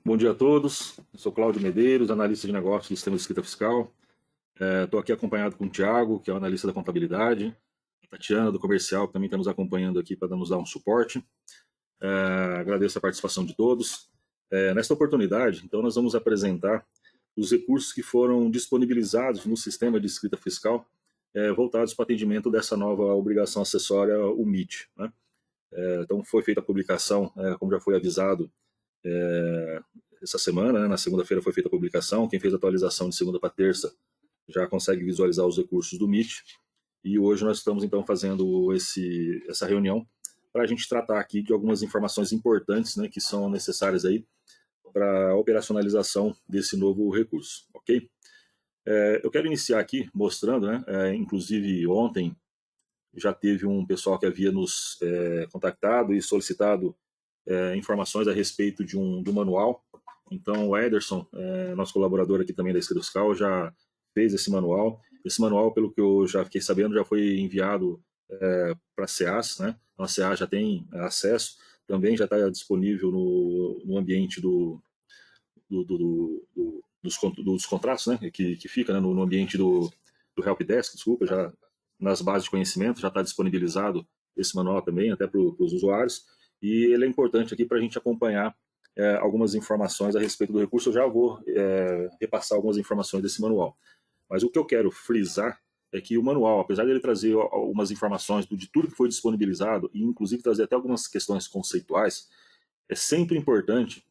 Bom dia a todos, eu sou Cláudio Medeiros, analista de negócios do Sistema de Escrita Fiscal. Estou aqui acompanhado com o Thiago, que é o analista da contabilidade, a Tatiana, do comercial, que também está nos acompanhando aqui para nos dar um suporte. Agradeço a participação de todos. Nesta oportunidade, então, nós vamos apresentar os recursos que foram disponibilizados no Sistema de Escrita Fiscal, voltados para o atendimento dessa nova obrigação acessória, o MIT, né? Então, foi feita a publicação, como já foi avisado, essa semana, né, na segunda-feira foi feita a publicação. Quem fez a atualização de segunda para terça já consegue visualizar os recursos do MIT. E hoje nós estamos então fazendo essa reunião para a gente tratar aqui de algumas informações importantes, né, que são necessárias aí para a operacionalização desse novo recurso, ok? Eu quero iniciar aqui mostrando, né, inclusive ontem já teve um pessoal que havia nos contactado e solicitado informações a respeito do manual. Então, o Ederson, nosso colaborador aqui também da Escrita Fiscal, já fez esse manual. Esse manual, pelo que eu já fiquei sabendo, já foi enviado para a SEAS, né? Então, a SEAS já tem acesso, também já está disponível no ambiente dos contratos, né? Que fica, né? no ambiente do Helpdesk, desculpa, já nas bases de conhecimento, já está disponibilizado esse manual também, até para os usuários, e ele é importante aqui para a gente acompanhar algumas informações a respeito do recurso. Eu já vou repassar algumas informações desse manual. Mas o que eu quero frisar é que o manual, apesar de ele trazer algumas informações de tudo que foi disponibilizado, e inclusive trazer até algumas questões conceituais, é sempre importante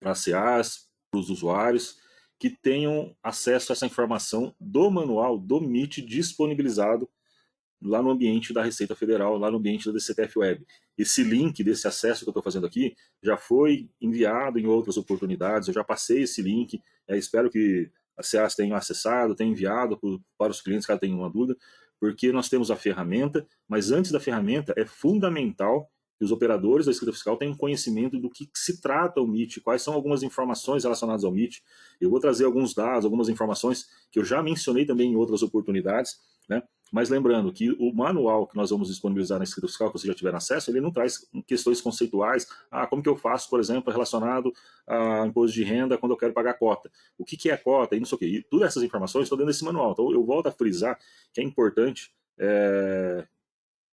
para a SEAS, para os usuários, que tenham acesso a essa informação do manual do MIT disponibilizado lá no ambiente da Receita Federal, lá no ambiente da DCTF Web. Esse link desse acesso que eu estou fazendo aqui já foi enviado em outras oportunidades, eu já passei esse link, espero que a SEAS tenha acessado, tenha enviado para os clientes caso tenham uma dúvida, porque nós temos a ferramenta, mas antes da ferramenta é fundamental que os operadores da escrita fiscal tenham conhecimento do que se trata o MIT, quais são algumas informações relacionadas ao MIT. Eu vou trazer alguns dados, algumas informações que eu já mencionei também em outras oportunidades, né? Mas lembrando que o manual que nós vamos disponibilizar na escrita fiscal, que você já tiver acesso, ele não traz questões conceituais. Como que eu faço, por exemplo, relacionado a imposto de renda quando eu quero pagar cota? O que é cota? E não sei o quê. E todas essas informações estão dentro desse manual. Então eu volto a frisar que é importante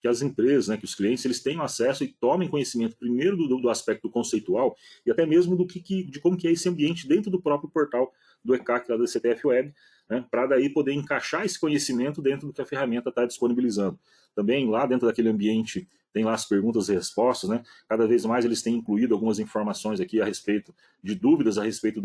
que as empresas, né, que os clientes, eles tenham acesso e tomem conhecimento primeiro do aspecto conceitual e até mesmo de como que é esse ambiente dentro do próprio portal do ECAC, da DCTF Web, né, para daí poder encaixar esse conhecimento dentro do que a ferramenta está disponibilizando. Também lá dentro daquele ambiente tem lá as perguntas e respostas, né? Cada vez mais eles têm incluído algumas informações aqui a respeito de dúvidas a respeito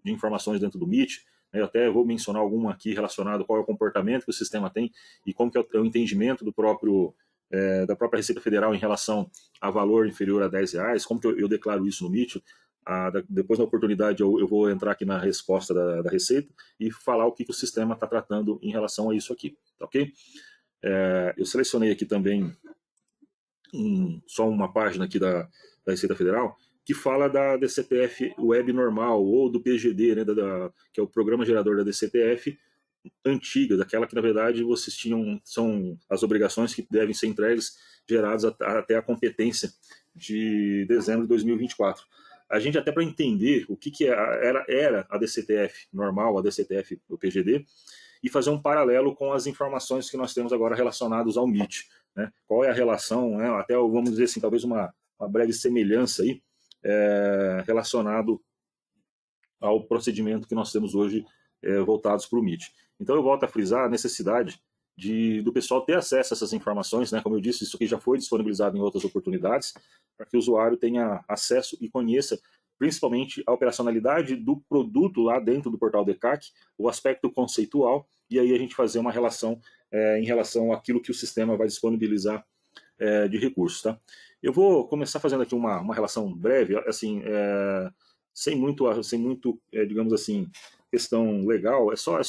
de informações dentro do Meet. Eu até vou mencionar alguma aqui relacionado qual é o comportamento que o sistema tem e como que é o entendimento da própria Receita Federal em relação a valor inferior a R$ 10, como que eu declaro isso no MIT. Depois, na oportunidade, eu vou entrar aqui na resposta da Receita e falar o que o sistema está tratando em relação a isso aqui, tá ok? Eu selecionei aqui também só uma página aqui da Receita Federal que fala da DCTF Web normal ou do PGD, né, que é o Programa Gerador da DCTF, antiga, daquela que na verdade vocês tinham, são as obrigações que devem ser entregues, geradas até a competência de dezembro de 2024. A gente até para entender o que era a DCTF normal, a DCTF o PGD, e fazer um paralelo com as informações que nós temos agora relacionadas ao MIT. Né? Qual é a relação, né? Até vamos dizer assim, talvez uma breve semelhança aí, relacionado ao procedimento que nós temos hoje voltados para o MIT. Então eu volto a frisar a necessidade do pessoal ter acesso a essas informações, né? Como eu disse, isso aqui já foi disponibilizado em outras oportunidades, para que o usuário tenha acesso e conheça principalmente a operacionalidade do produto lá dentro do portal DECAC, o aspecto conceitual, e aí a gente fazer uma relação em relação àquilo que o sistema vai disponibilizar de recursos. Tá? Eu vou começar fazendo aqui uma relação breve, assim, sem muito, digamos assim, questão legal, é só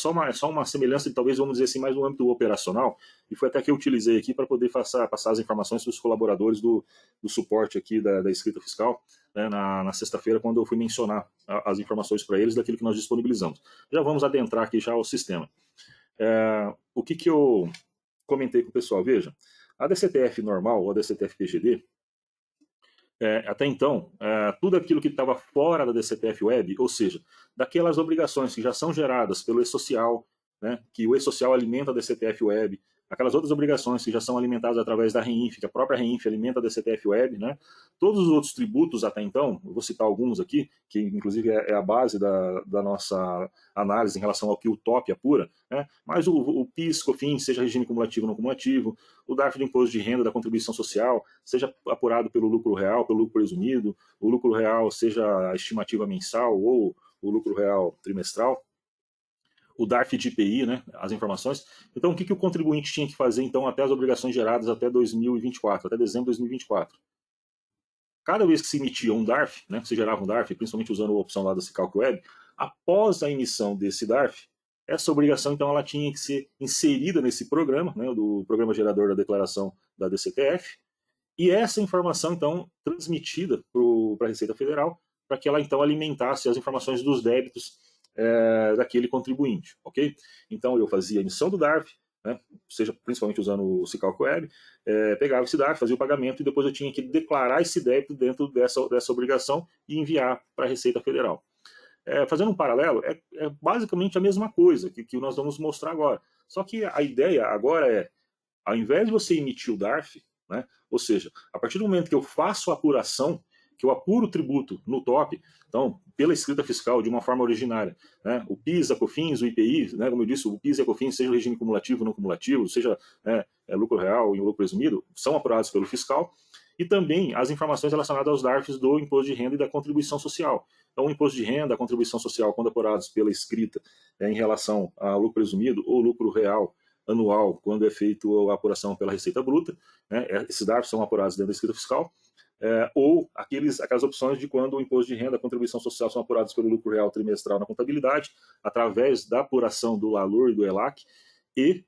uma semelhança de, talvez, vamos dizer assim, mais no âmbito operacional, e foi até que eu utilizei aqui para poder passar as informações para os colaboradores do suporte aqui da escrita fiscal, né, na sexta-feira, quando eu fui mencionar as informações para eles daquilo que nós disponibilizamos. Já vamos adentrar aqui já ao sistema. O que eu comentei com o pessoal? Veja, a DCTF normal, ou a DCTF PGD, até então, tudo aquilo que estava fora da DCTF Web, ou seja, daquelas obrigações que já são geradas pelo e-social, né, que o e-social alimenta a DCTF Web, aquelas outras obrigações que já são alimentadas através da REINF, que a própria REINF alimenta a DCTF Web, né, todos os outros tributos até então, eu vou citar alguns aqui, que inclusive é a base da nossa análise em relação ao que o TOP apura, né, mas o PIS, COFINS, seja regime cumulativo ou não cumulativo, o DARF do imposto de renda, da contribuição social, seja apurado pelo lucro real, pelo lucro presumido, o lucro real seja a estimativa mensal ou o lucro real trimestral, o DARF de IPI, né, as informações. Então, o que o contribuinte tinha que fazer, então, até as obrigações geradas até 2024, até dezembro de 2024? Cada vez que se emitia um DARF, né, se gerava um DARF, principalmente usando a opção lá da Cicalc Web, após a emissão desse DARF, essa obrigação, então, ela tinha que ser inserida nesse programa, né, do programa gerador da declaração da DCTF, e essa informação, então, transmitida para a Receita Federal, para que ela, então, alimentasse as informações dos débitos daquele contribuinte, ok? Então, eu fazia a emissão do DARF, né, seja principalmente usando o Cicalc Web, pegava esse DARF, fazia o pagamento e depois eu tinha que declarar esse débito dentro dessa obrigação e enviar para a Receita Federal. Fazendo um paralelo, é basicamente a mesma coisa que nós vamos mostrar agora. Só que a ideia agora ao invés de você emitir o DARF, né, ou seja, a partir do momento que eu faço a apuração, que eu apuro o tributo no TOP, então, pela escrita fiscal, de uma forma originária, né, o PIS, a COFINS, o IPI, né, como eu disse, o PIS e a COFINS, seja o regime cumulativo ou não cumulativo, seja lucro real e lucro presumido, são apurados pelo fiscal, e também as informações relacionadas aos DARFs do imposto de renda e da contribuição social. Então, o imposto de renda, a contribuição social, quando apurados pela escrita em relação ao lucro presumido ou lucro real anual, quando é feita a apuração pela Receita Bruta, né, esses DARFs são apurados dentro da escrita fiscal, ou aquelas opções de quando o imposto de renda e a contribuição social são apurados pelo lucro real trimestral na contabilidade, através da apuração do LALUR e do ELAC, e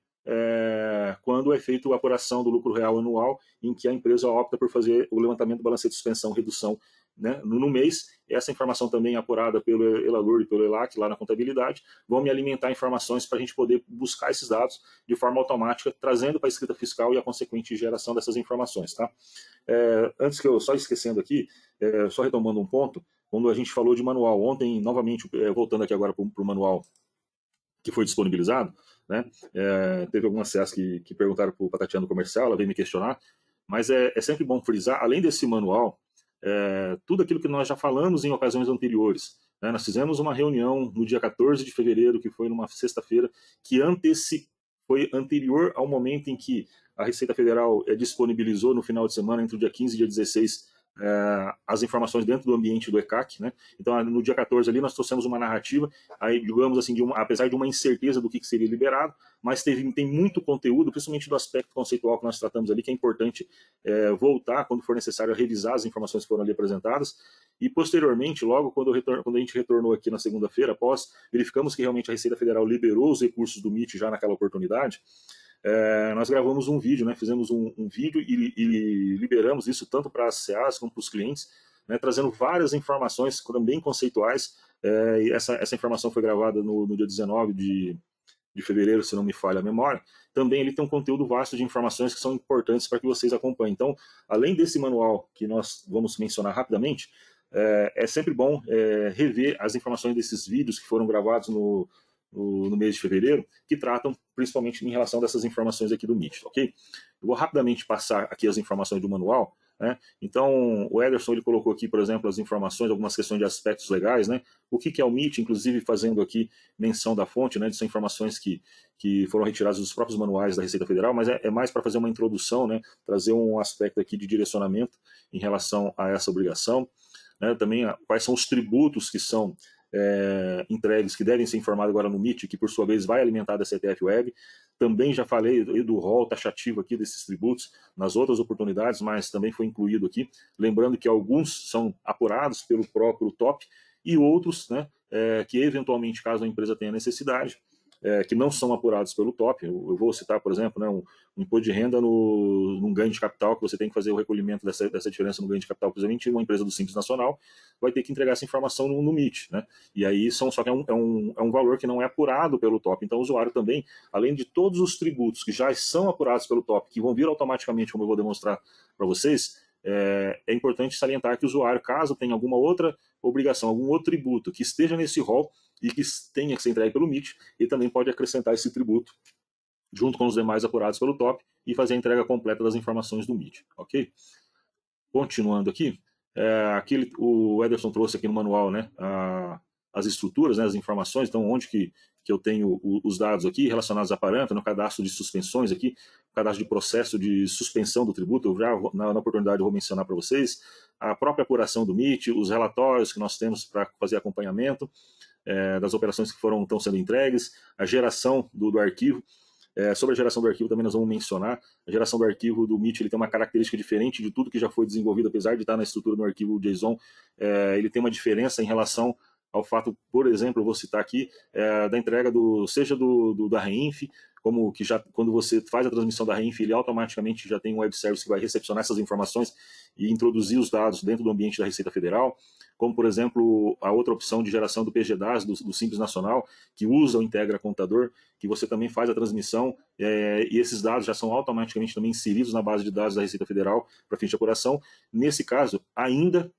quando é feita a apuração do lucro real anual, em que a empresa opta por fazer o levantamento do balancete de suspensão, redução, né, no mês. Essa informação também é apurada pelo ELALUR e pelo ELAC, lá na contabilidade, vão me alimentar informações para a gente poder buscar esses dados de forma automática, trazendo para a escrita fiscal e a consequente geração dessas informações. Tá? Antes que eu, só esquecendo aqui, só retomando um ponto, quando a gente falou de manual, ontem, novamente, voltando aqui agora para o manual que foi disponibilizado, né? Teve algumas CEAs que perguntaram para a Tatiana do Comercial, ela veio me questionar, mas é sempre bom frisar, além desse manual, tudo aquilo que nós já falamos em ocasiões anteriores. Né? Nós fizemos uma reunião no dia 14 de fevereiro, que foi numa sexta-feira, que foi anterior ao momento em que a Receita Federal disponibilizou no final de semana, entre o dia 15 e dia 16, as informações dentro do ambiente do ECAC, né? Então, no dia 14 ali, nós trouxemos uma narrativa, aí, digamos assim, apesar de uma incerteza do que seria liberado, mas tem muito conteúdo, principalmente do aspecto conceitual que nós tratamos ali, que é importante voltar, quando for necessário, a revisar as informações que foram ali apresentadas, e posteriormente, logo quando a gente retornou aqui na segunda-feira, após verificamos que realmente a Receita Federal liberou os recursos do MIT já naquela oportunidade, nós gravamos um vídeo, né, fizemos um vídeo e liberamos isso tanto para as CAs como para os clientes, né, trazendo várias informações também conceituais. E essa informação foi gravada no dia 19 de fevereiro, se não me falha a memória. Também ele tem um conteúdo vasto de informações que são importantes para que vocês acompanhem. Então, além desse manual que nós vamos mencionar rapidamente, é sempre bom rever as informações desses vídeos que foram gravados no mês de fevereiro, que tratam principalmente em relação dessas informações aqui do MIT, ok? Eu vou rapidamente passar aqui as informações do manual, né? Então, o Ederson ele colocou aqui, por exemplo, as informações, algumas questões de aspectos legais, né? O que é o MIT, inclusive fazendo aqui menção da fonte, né? São informações que foram retiradas dos próprios manuais da Receita Federal, mas é mais para fazer uma introdução, né? Trazer um aspecto aqui de direcionamento em relação a essa obrigação, né? Também quais são os tributos que são entregues, que devem ser informados agora no MIT, que por sua vez vai alimentar da CTF Web. Também já falei do rol taxativo aqui desses tributos nas outras oportunidades, mas também foi incluído aqui. Lembrando que alguns são apurados pelo próprio TOP e outros, né, que eventualmente, caso a empresa tenha necessidade, que não são apurados pelo TOP. Eu vou citar, por exemplo, né, um imposto de renda num ganho de capital, que você tem que fazer o recolhimento dessa diferença no ganho de capital, precisamente uma empresa do Simples Nacional vai ter que entregar essa informação no MIT, né? E aí só que é um valor que não é apurado pelo TOP. Então o usuário também, além de todos os tributos que já são apurados pelo TOP, que vão vir automaticamente, como eu vou demonstrar para vocês, é importante salientar que o usuário, caso tenha alguma outra obrigação, algum outro tributo que esteja nesse rol e que tenha que ser entregue pelo MIT, ele também pode acrescentar esse tributo junto com os demais apurados pelo top e fazer a entrega completa das informações do MIT, ok? Continuando aqui, o Ederson trouxe aqui no manual, né, as estruturas, né, as informações, então onde que eu tenho os dados aqui relacionados a parâmetro, no cadastro de suspensões aqui, cadastro de processo de suspensão do tributo, eu já na oportunidade eu vou mencionar para vocês, a própria apuração do MIT, os relatórios que nós temos para fazer acompanhamento das operações que estão sendo entregues, a geração do arquivo. Sobre a geração do arquivo também nós vamos mencionar. A geração do arquivo do MIT ele tem uma característica diferente de tudo que já foi desenvolvido, apesar de estar na estrutura do arquivo JSON, ele tem uma diferença em relação ao fato, por exemplo, eu vou citar aqui, da entrega seja da Reinf, como que já quando você faz a transmissão da Reinf, ele automaticamente já tem um web service que vai recepcionar essas informações e introduzir os dados dentro do ambiente da Receita Federal, como, por exemplo, a outra opção de geração do PGDAS, do Simples Nacional, que usa o Integra Computador, que você também faz a transmissão e esses dados já são automaticamente também inseridos na base de dados da Receita Federal para fins de apuração. Nesse caso, ainda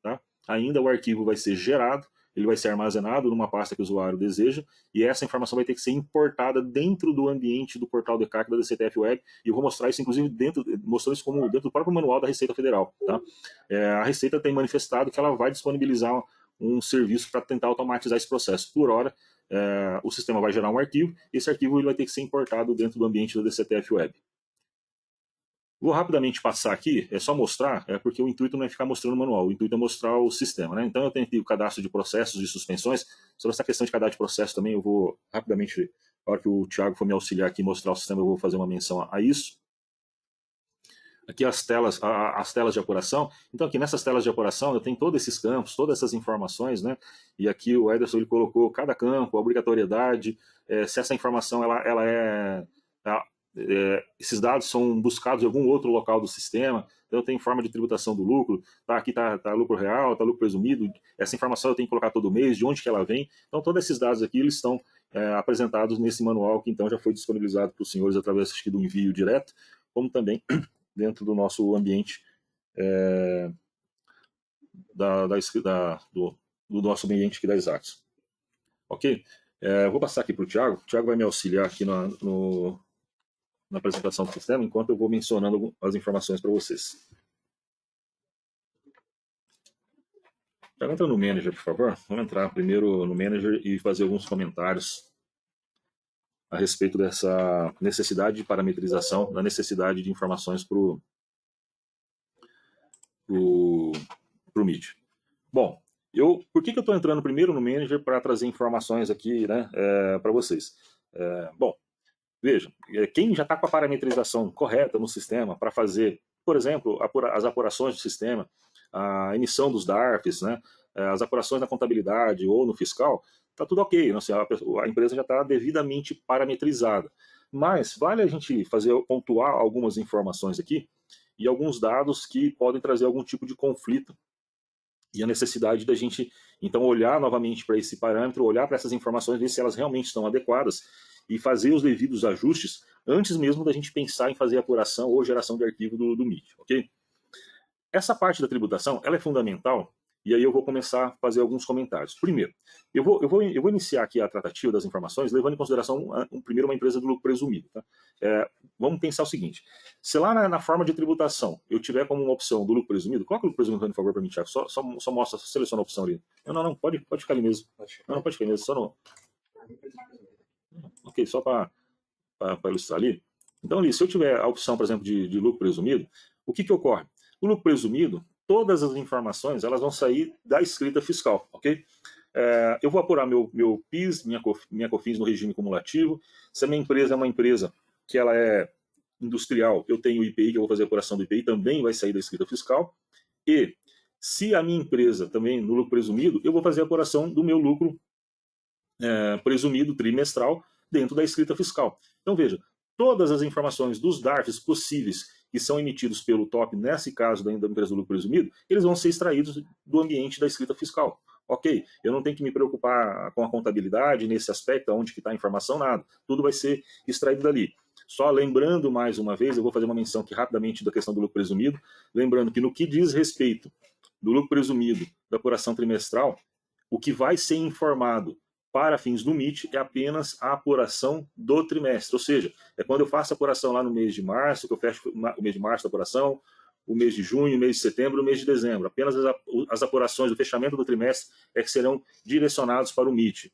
o arquivo vai ser gerado, ele vai ser armazenado numa pasta que o usuário deseja, e essa informação vai ter que ser importada dentro do ambiente do portal DCAC da DCTF Web, e eu vou mostrar isso, inclusive, mostrando isso como dentro do próprio manual da Receita Federal. Tá? A Receita tem manifestado que ela vai disponibilizar um serviço para tentar automatizar esse processo. Por hora, o sistema vai gerar um arquivo, e esse arquivo ele vai ter que ser importado dentro do ambiente da DCTF Web. Vou rapidamente passar aqui, é só mostrar, porque o intuito não é ficar mostrando o manual, o intuito é mostrar o sistema, né? Então eu tenho aqui o cadastro de processos e suspensões. Sobre essa questão de cadastro de processo também eu vou rapidamente, na hora que o Thiago for me auxiliar aqui e mostrar o sistema, eu vou fazer uma menção a isso. Aqui as telas de apuração. Então aqui nessas telas de apuração eu tenho todos esses campos, todas essas informações, né? E aqui o Ederson ele colocou cada campo, a obrigatoriedade, se essa informação esses dados são buscados em algum outro local do sistema. Então eu tenho forma de tributação do lucro, aqui tá lucro real, tá lucro presumido, essa informação eu tenho que colocar todo mês, de onde que ela vem. Então todos esses dados aqui eles estão apresentados nesse manual que então já foi disponibilizado para os senhores através do envio direto, como também dentro do nosso ambiente do nosso ambiente aqui da Exatos. Ok? Vou passar aqui para o Thiago vai me auxiliar aqui na apresentação do sistema, enquanto eu vou mencionando as informações para vocês. Já entra no Manager, por favor. Vamos entrar primeiro no Manager e fazer alguns comentários a respeito dessa necessidade de parametrização, da necessidade de informações para o MIT. Bom, por que eu estou entrando primeiro no Manager para trazer informações aqui, né, para vocês? Bom, veja, quem já está com a parametrização correta no sistema para fazer, por exemplo, as apurações do sistema, a emissão dos DARFs, né, as apurações na contabilidade ou no fiscal, está tudo ok, assim, a empresa já está devidamente parametrizada. Mas vale a gente pontuar algumas informações aqui e alguns dados que podem trazer algum tipo de conflito e a necessidade da gente, então, olhar novamente para esse parâmetro, olhar para essas informações, ver se elas realmente estão adequadas e fazer os devidos ajustes antes mesmo da gente pensar em fazer apuração ou geração de arquivo do MIT, ok? Essa parte da tributação, ela é fundamental, e aí eu vou começar a fazer alguns comentários. Primeiro, eu vou iniciar aqui a tratativa das informações, levando em consideração, primeiro, uma empresa do lucro presumido. Tá? Vamos pensar o seguinte, se lá na forma de tributação eu tiver como uma opção do lucro presumido, coloca o lucro presumido, por favor, para mim, Thiago, só mostra, seleciona a opção ali. Não, pode ficar ali mesmo. Não, pode ficar ali mesmo, só não. Ok, só para ilustrar ali. Então, ali, se eu tiver a opção, por exemplo, de lucro presumido, o que ocorre? O lucro presumido, todas as informações elas vão sair da escrita fiscal, ok? Eu vou apurar meu PIS, minha COFINS no regime cumulativo. Se a minha empresa é uma empresa que ela é industrial, eu tenho o IPI, que eu vou fazer a apuração do IPI, também vai sair da escrita fiscal. E se a minha empresa também, no lucro presumido, eu vou fazer a apuração do meu lucro presumido trimestral dentro da escrita fiscal. Então veja, todas as informações dos DARFs possíveis que são emitidos pelo top, nesse caso da empresa do lucro presumido, eles vão ser extraídos do ambiente da escrita fiscal. Ok, eu não tenho que me preocupar com a contabilidade nesse aspecto, onde que está a informação, nada. Tudo vai ser extraído dali. Só lembrando mais uma vez, eu vou fazer uma menção aqui rapidamente da questão do lucro presumido, lembrando que no que diz respeito do lucro presumido da apuração trimestral, o que vai ser informado para fins do MIT é apenas a apuração do trimestre, ou seja, é quando eu faço a apuração lá no mês de março, que eu fecho o mês de março da apuração, o mês de junho, o mês de setembro, o mês de dezembro. Apenas as apurações do fechamento do trimestre é que serão direcionados para o MIT.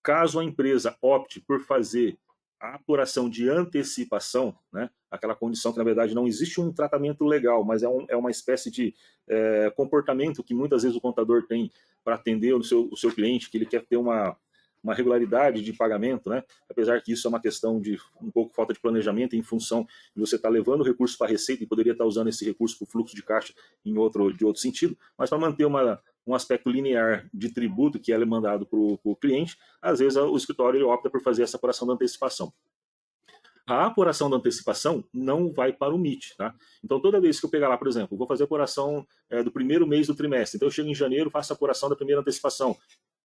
Caso a empresa opte por fazer a apuração de antecipação, né, aquela condição que, na verdade, não existe um tratamento legal, mas é uma espécie de comportamento que muitas vezes o contador tem para atender o seu cliente, que ele quer ter uma regularidade de pagamento, né? Apesar que isso é uma questão de um pouco falta de planejamento em função de você estar levando o recurso para a receita e poderia estar usando esse recurso para o fluxo de caixa de outro sentido, mas para manter um aspecto linear de tributo que é mandado para o cliente, às vezes o escritório ele opta por fazer essa apuração da antecipação. A apuração da antecipação não vai para o MIT, tá? Então, toda vez que eu pegar lá, por exemplo, vou fazer a apuração do primeiro mês do trimestre, então eu chego em janeiro, faço a apuração da primeira antecipação,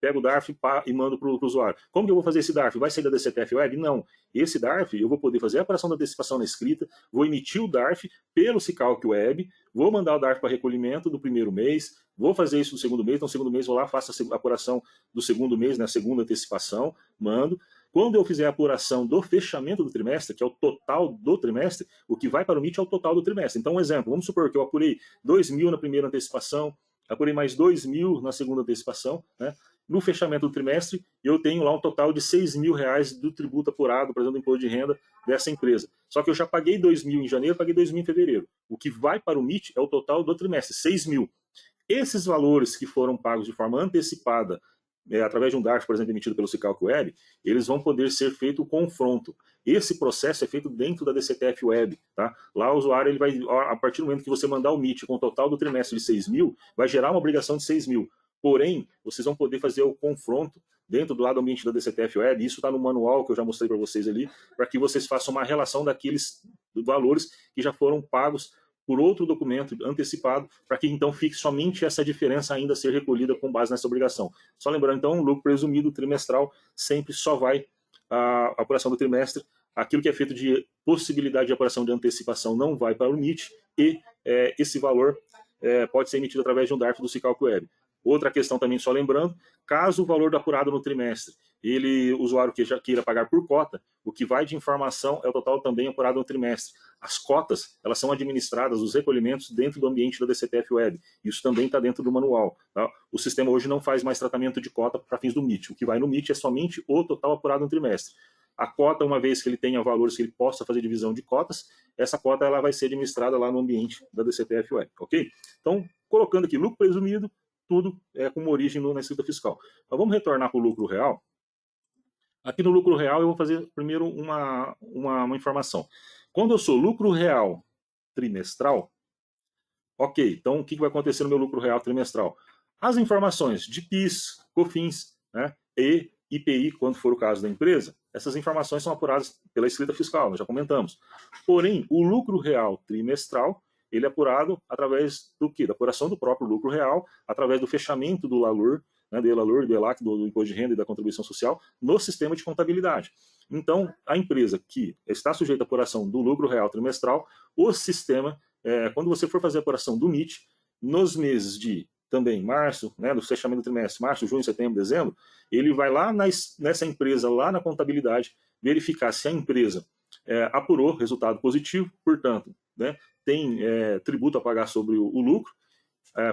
pego o DARF e mando para o usuário. Como que eu vou fazer esse DARF? Vai sair da DCTF Web? Não. Esse DARF, eu vou poder fazer a apuração da antecipação na escrita, vou emitir o DARF pelo Cicalc Web, vou mandar o DARF para recolhimento do primeiro mês, vou fazer isso no segundo mês, então no segundo mês vou lá, faço a apuração do segundo mês, né, a segunda antecipação, mando. Quando eu fizer a apuração do fechamento do trimestre, que é o total do trimestre, o que vai para o MIT é o total do trimestre. Então, um exemplo, vamos supor que eu apurei 2.000 na primeira antecipação, apurei mais 2.000 na segunda antecipação, né? No fechamento do trimestre, eu tenho lá um total de R$6.000 do tributo apurado, por exemplo, do imposto de renda dessa empresa. Só que eu já paguei 2.000 em janeiro, paguei 2.000 em fevereiro. O que vai para o MIT é o total do trimestre, 6.000. Esses valores que foram pagos de forma antecipada, através de um DARF, por exemplo, emitido pelo Cicalc Web, eles vão poder ser feito o confronto. Esse processo é feito dentro da DCTF Web. Tá? Lá o usuário, ele vai, a partir do momento que você mandar o MIT com o total do trimestre de 6.000, vai gerar uma obrigação de 6.000. Porém, vocês vão poder fazer o confronto dentro do lado ambiente da DCTF Web, isso está no manual que eu já mostrei para vocês ali, para que vocês façam uma relação daqueles valores que já foram pagos por outro documento antecipado, para que então fique somente essa diferença ainda a ser recolhida com base nessa obrigação. Só lembrando, então, o lucro presumido trimestral sempre só vai a apuração do trimestre, aquilo que é feito de possibilidade de apuração de antecipação não vai para o MIT, e esse valor pode ser emitido através de um DARF do Cicalc Web. Outra questão também, só lembrando, caso o valor do apurado no trimestre, o usuário que já queira pagar por cota, o que vai de informação é o total também apurado no trimestre. As cotas, elas são administradas, os recolhimentos, dentro do ambiente da DCTF Web. Isso também está dentro do manual. Tá? O sistema hoje não faz mais tratamento de cota para fins do MIT. O que vai no MIT é somente o total apurado no trimestre. A cota, uma vez que ele tenha valores que ele possa fazer divisão de cotas, essa cota ela vai ser administrada lá no ambiente da DCTF Web. Ok? Então, colocando aqui lucro presumido, tudo com uma origem na escrita fiscal. Mas vamos retornar para o lucro real. Aqui no lucro real eu vou fazer primeiro uma informação. Quando eu sou lucro real trimestral, ok, então o que vai acontecer no meu lucro real trimestral? As informações de PIS, COFINS, né, e IPI, quando for o caso da empresa, essas informações são apuradas pela escrita fiscal, nós já comentamos. Porém, o lucro real trimestral, ele é apurado através do quê? Da apuração do próprio lucro real, através do fechamento do LALUR, né, do ELALUR, do ELAC, do Imposto de Renda e da Contribuição Social, no sistema de contabilidade. Então, a empresa que está sujeita à apuração do lucro real trimestral, o sistema, quando você for fazer a apuração do MIT, nos meses de também março, né, no fechamento do trimestre, março, junho, setembro, dezembro, ele vai lá nessa empresa, lá na contabilidade, verificar se a empresa apurou resultado positivo, portanto, né, tem tributo a pagar sobre o lucro,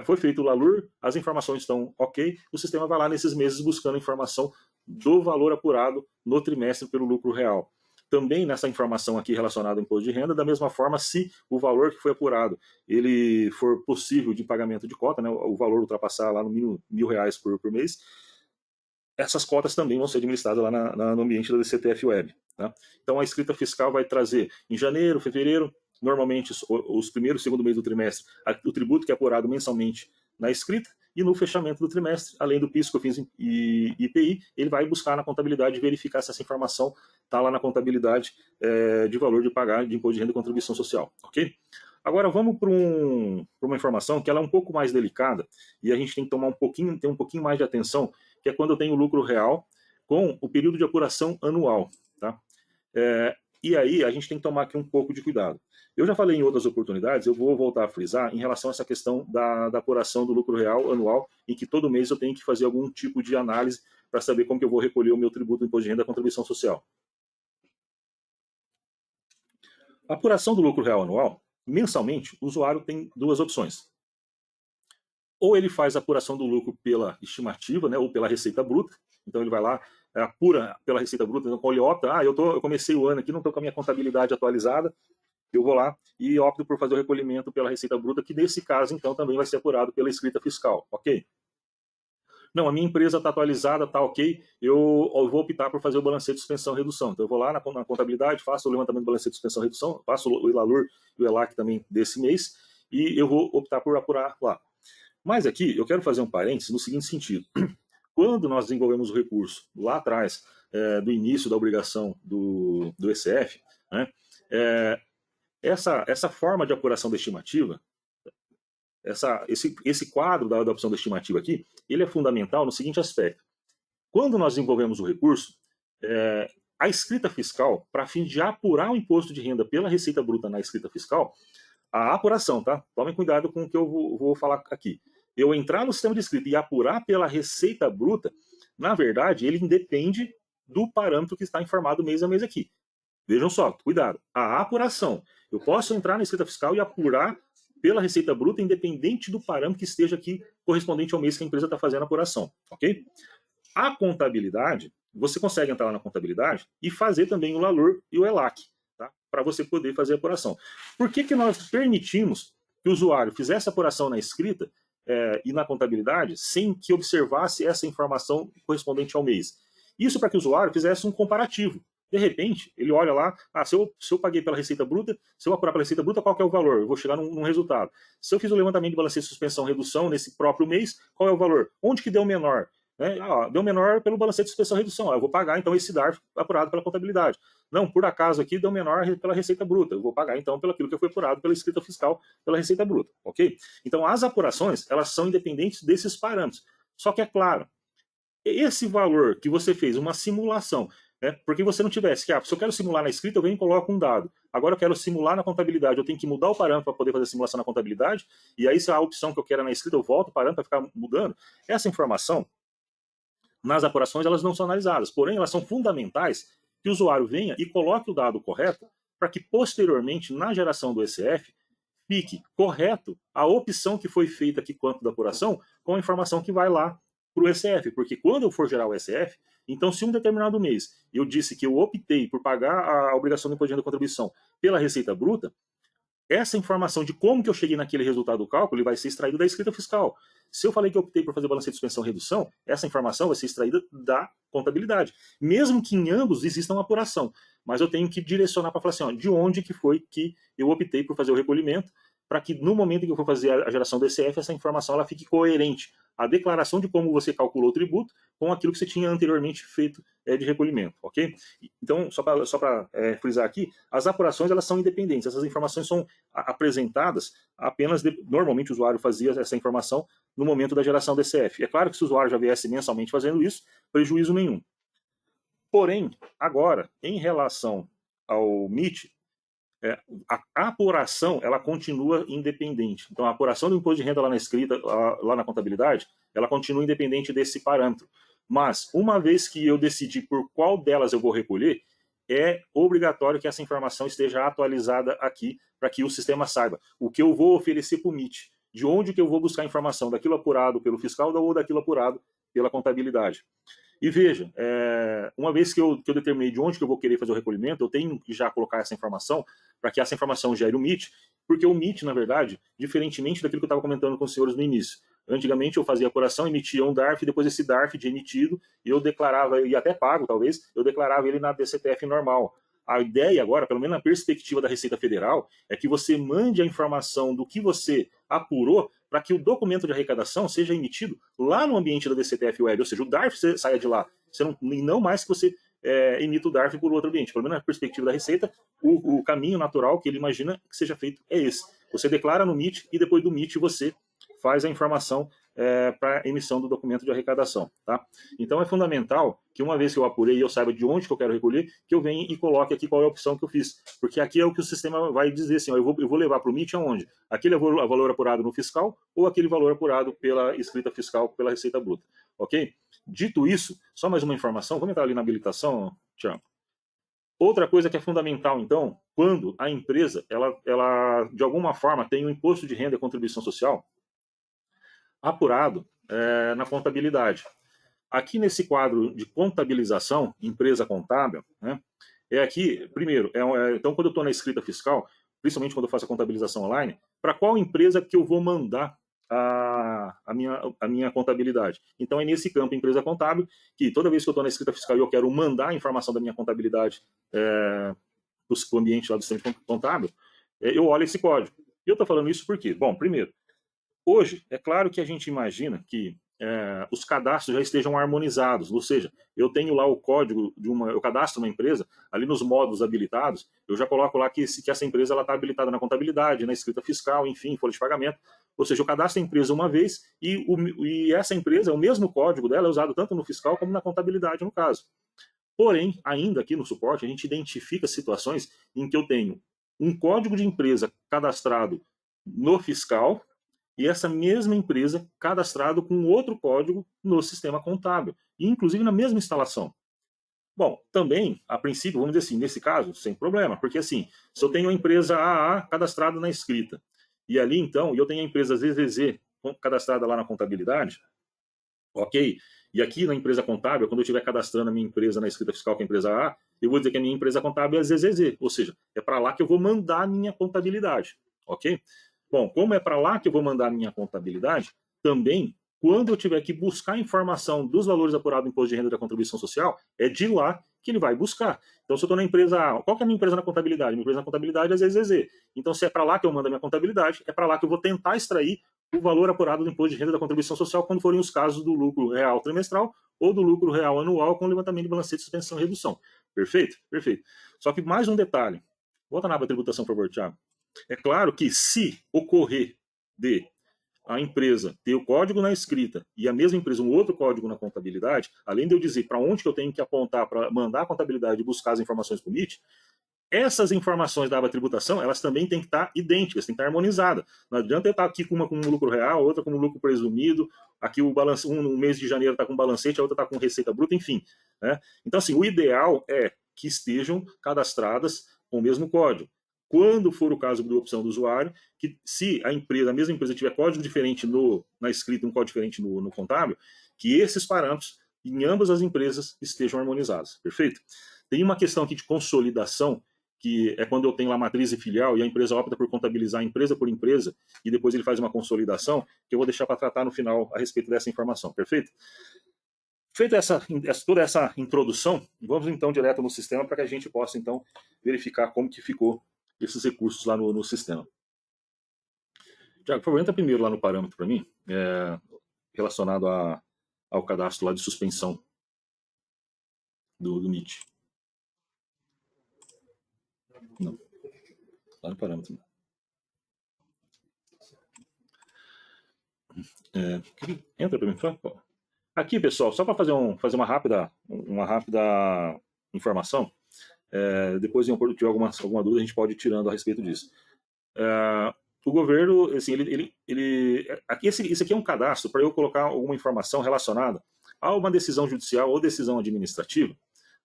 foi feito o LALUR, as informações estão ok, o sistema vai lá nesses meses buscando informação do valor apurado no trimestre pelo lucro real. Também nessa informação aqui relacionada ao imposto de renda, da mesma forma, se o valor que foi apurado ele for possível de pagamento de cota, né, o valor ultrapassar lá no R$1.000 por mês, essas cotas também vão ser administradas lá no ambiente da DCTF Web. Tá? Então a escrita fiscal vai trazer em janeiro, fevereiro, normalmente os primeiros e segundo mês do trimestre, o tributo que é apurado mensalmente na escrita, e no fechamento do trimestre, além do PIS, COFINS e IPI, ele vai buscar na contabilidade verificar se essa informação está lá na contabilidade de valor de pagar de imposto de renda e contribuição social. Ok? Agora vamos para uma informação que ela é um pouco mais delicada e a gente tem que ter um pouquinho mais de atenção, que é quando eu tenho lucro real com o período de apuração anual. Tá? E aí a gente tem que tomar aqui um pouco de cuidado. Eu já falei em outras oportunidades, eu vou voltar a frisar em relação a essa questão da apuração do lucro real anual, em que todo mês eu tenho que fazer algum tipo de análise para saber como que eu vou recolher o meu tributo do imposto de renda e contribuição social. A apuração do lucro real anual, mensalmente, o usuário tem duas opções. Ou ele faz a apuração do lucro pela estimativa, né, ou pela receita bruta. Então ele vai lá, apura pela receita bruta, então ele opta, eu comecei o ano aqui, não estou com a minha contabilidade atualizada, eu vou lá e opto por fazer o recolhimento pela receita bruta, que nesse caso, então, também vai ser apurado pela escrita fiscal, ok? Não, a minha empresa está atualizada, está ok, eu vou optar por fazer o balancete de suspensão e redução. Então eu vou lá na contabilidade, faço o levantamento do balancete de suspensão e redução, faço o ILALUR e o ELAC também desse mês, e eu vou optar por apurar lá. Mas aqui eu quero fazer um parênteses no seguinte sentido. Quando nós desenvolvemos o recurso lá atrás, do início da obrigação do ECF, né, essa forma de apuração da estimativa, esse quadro da opção da estimativa aqui, ele é fundamental no seguinte aspecto. Quando nós desenvolvemos o recurso, a escrita fiscal, para fim de apurar o imposto de renda pela receita bruta na escrita fiscal, a apuração, tá? Tomem cuidado com o que eu vou falar aqui. Eu entrar no sistema de escrita e apurar pela receita bruta, na verdade, ele independe do parâmetro que está informado mês a mês aqui. Vejam só, cuidado. A apuração. Eu posso entrar na escrita fiscal e apurar pela receita bruta, independente do parâmetro que esteja aqui correspondente ao mês que a empresa está fazendo a apuração, ok? A contabilidade, você consegue entrar lá na contabilidade e fazer também o LALUR e o ELAC, tá? Para você poder fazer a apuração. Por que nós permitimos que o usuário fizesse a apuração na escrita e na contabilidade sem que observasse essa informação correspondente ao mês? Isso para que o usuário fizesse um comparativo. De repente, ele olha lá, se eu paguei pela receita bruta, se eu apurar pela receita bruta, qual que é o valor? Eu vou chegar num resultado. Se eu fiz o levantamento de balancete de suspensão e redução nesse próprio mês, qual é o valor? Onde que deu menor? Deu menor pelo balancete de suspensão e redução. Eu vou pagar, então, esse DARF apurado pela contabilidade. Não, por acaso aqui deu menor pela receita bruta. Eu vou pagar, então, pelo aquilo que foi apurado pela escrita fiscal pela receita bruta, ok? Então, as apurações, elas são independentes desses parâmetros. Só que, é claro, esse valor que você fez, uma simulação, porque você não tivesse que, se eu quero simular na escrita, eu venho e coloco um dado. Agora eu quero simular na contabilidade, eu tenho que mudar o parâmetro para poder fazer a simulação na contabilidade, e aí se a opção que eu quero é na escrita, eu volto o parâmetro para ficar mudando. Essa informação, nas apurações, elas não são analisadas, porém elas são fundamentais que o usuário venha e coloque o dado correto para que posteriormente, na geração do ECF, fique correto a opção que foi feita aqui quanto da apuração com a informação que vai lá para o ECF, porque quando eu for gerar o ECF, então se um determinado mês eu disse que eu optei por pagar a obrigação do imposto de renda e contribuição pela receita bruta, essa informação de como que eu cheguei naquele resultado do cálculo vai ser extraída da escrita fiscal. Se eu falei que eu optei por fazer balancete de suspensão e redução, essa informação vai ser extraída da contabilidade. Mesmo que em ambos exista uma apuração. Mas eu tenho que direcionar para falar assim, de onde que foi que eu optei por fazer o recolhimento, para que no momento em que eu for fazer a geração do ECF, essa informação ela fique coerente. A declaração de como você calculou o tributo com aquilo que você tinha anteriormente feito de recolhimento, ok? Então, só para frisar aqui, as apurações elas são independentes, essas informações são apresentadas apenas, normalmente o usuário fazia essa informação no momento da geração do ECF. É claro que se o usuário já viesse mensalmente fazendo isso, prejuízo nenhum. Porém, agora, em relação ao MIT, a apuração ela continua independente. Então, a apuração do imposto de renda lá na escrita, lá na contabilidade, ela continua independente desse parâmetro. Mas, uma vez que eu decidi por qual delas eu vou recolher, é obrigatório que essa informação esteja atualizada aqui, para que o sistema saiba o que eu vou oferecer para o MIT, de onde que eu vou buscar a informação, daquilo apurado pelo fiscal ou daquilo apurado pela contabilidade. E veja, uma vez que eu determinei de onde que eu vou querer fazer o recolhimento, eu tenho que já colocar essa informação para que essa informação gere o MIT, porque o MIT, na verdade, diferentemente daquilo que eu estava comentando com os senhores no início, antigamente eu fazia a apuração, emitia um DARF, depois esse DARF de emitido, eu declarava, e até pago talvez, eu declarava ele na DCTF normal. A ideia agora, pelo menos na perspectiva da Receita Federal, é que você mande a informação do que você apurou para que o documento de arrecadação seja emitido lá no ambiente da DCTF Web, ou seja, o DARF saia de lá, e não mais que você emita o DARF por outro ambiente. Pelo menos na perspectiva da Receita, o caminho natural que ele imagina que seja feito é esse. Você declara no MIT e depois do MIT você faz a informação para emissão do documento de arrecadação. Tá? Então é fundamental que uma vez que eu apurei e eu saiba de onde que eu quero recolher, que eu venha e coloque aqui qual é a opção que eu fiz. Porque aqui é o que o sistema vai dizer assim, ó, eu vou levar para o MIT aonde? Aquele é o valor apurado no fiscal ou aquele valor apurado pela escrita fiscal, pela Receita Bruta. Ok? Dito isso, só mais uma informação, vamos entrar ali na habilitação, Tiago. Outra coisa que é fundamental, então, quando a empresa, ela de alguma forma tem um imposto de renda e contribuição social apurado na contabilidade. Aqui nesse quadro de contabilização, empresa contábil, né, é aqui, primeiro, então quando eu estou na escrita fiscal, principalmente quando eu faço a contabilização online, para qual empresa que eu vou mandar a minha contabilidade. Então é nesse campo, empresa contábil, que toda vez que eu estou na escrita fiscal e eu quero mandar a informação da minha contabilidade para o ambiente lá do sistema contábil, eu olho esse código. E eu estou falando isso por quê? Bom, primeiro, hoje, é claro que a gente imagina que os cadastros já estejam harmonizados, ou seja, eu tenho lá o código eu cadastro uma empresa, ali nos módulos habilitados, eu já coloco lá que essa empresa está habilitada na contabilidade, na escrita fiscal, enfim, folha de pagamento, ou seja, eu cadastro a empresa uma vez e essa empresa, o mesmo código dela é usado tanto no fiscal como na contabilidade, no caso. Porém, ainda aqui no suporte, a gente identifica situações em que eu tenho um código de empresa cadastrado no fiscal, e essa mesma empresa cadastrado com outro código no sistema contábil, e inclusive na mesma instalação. Bom, também, a princípio, vamos dizer assim, nesse caso, sem problema, porque assim, se eu tenho a empresa AA cadastrada na escrita, e ali então, eu tenho a empresa ZZZ cadastrada lá na contabilidade, ok? E aqui na empresa contábil, quando eu estiver cadastrando a minha empresa na escrita fiscal, que é a empresa A, eu vou dizer que a minha empresa contábil é ZZZ, ou seja, é para lá que eu vou mandar a minha contabilidade, ok? Bom, como é para lá que eu vou mandar a minha contabilidade, também, quando eu tiver que buscar a informação dos valores apurados do imposto de renda da contribuição social, é de lá que ele vai buscar. Então, se eu estou na empresa A, qual que é a minha empresa na contabilidade? Minha empresa na contabilidade é ZZZ. Então, se é para lá que eu mando a minha contabilidade, é para lá que eu vou tentar extrair o valor apurado do imposto de renda da contribuição social quando forem os casos do lucro real trimestral ou do lucro real anual com levantamento de balancete, suspensão e redução. Perfeito? Perfeito. Só que mais um detalhe. Volta na aba tributação, por favor, Thiago. É claro que se ocorrer de a empresa ter o código na escrita e a mesma empresa um outro código na contabilidade, além de eu dizer para onde que eu tenho que apontar para mandar a contabilidade e buscar as informações para o MIT, essas informações da aba tributação, elas também têm que estar idênticas, têm que estar harmonizadas. Não adianta eu estar aqui com uma com lucro real, outra com lucro presumido, aqui no mês de janeiro está com balancete, a outra está com receita bruta, enfim. Né? Então, assim, o ideal é que estejam cadastradas com o mesmo código. Quando for o caso da opção do usuário, que se a mesma empresa tiver código diferente na escrita, um código diferente no contábil, que esses parâmetros em ambas as empresas estejam harmonizados. Perfeito? Tem uma questão aqui de consolidação, que é quando eu tenho lá matriz e filial e a empresa opta por contabilizar empresa por empresa e depois ele faz uma consolidação, que eu vou deixar para tratar no final a respeito dessa informação. Perfeito? Feita toda essa introdução, vamos então direto no sistema para que a gente possa então verificar como que ficou esses recursos lá no sistema. Tiago, por favor, entra primeiro lá no parâmetro para mim, relacionado ao cadastro lá de suspensão do MIT. Não, lá no parâmetro. Entra para mim, por favor. Aqui, pessoal, só para fazer uma rápida informação, depois se tiver alguma dúvida, a gente pode ir tirando a respeito disso. O governo, assim, isso aqui é um cadastro para eu colocar alguma informação relacionada a uma decisão judicial ou decisão administrativa,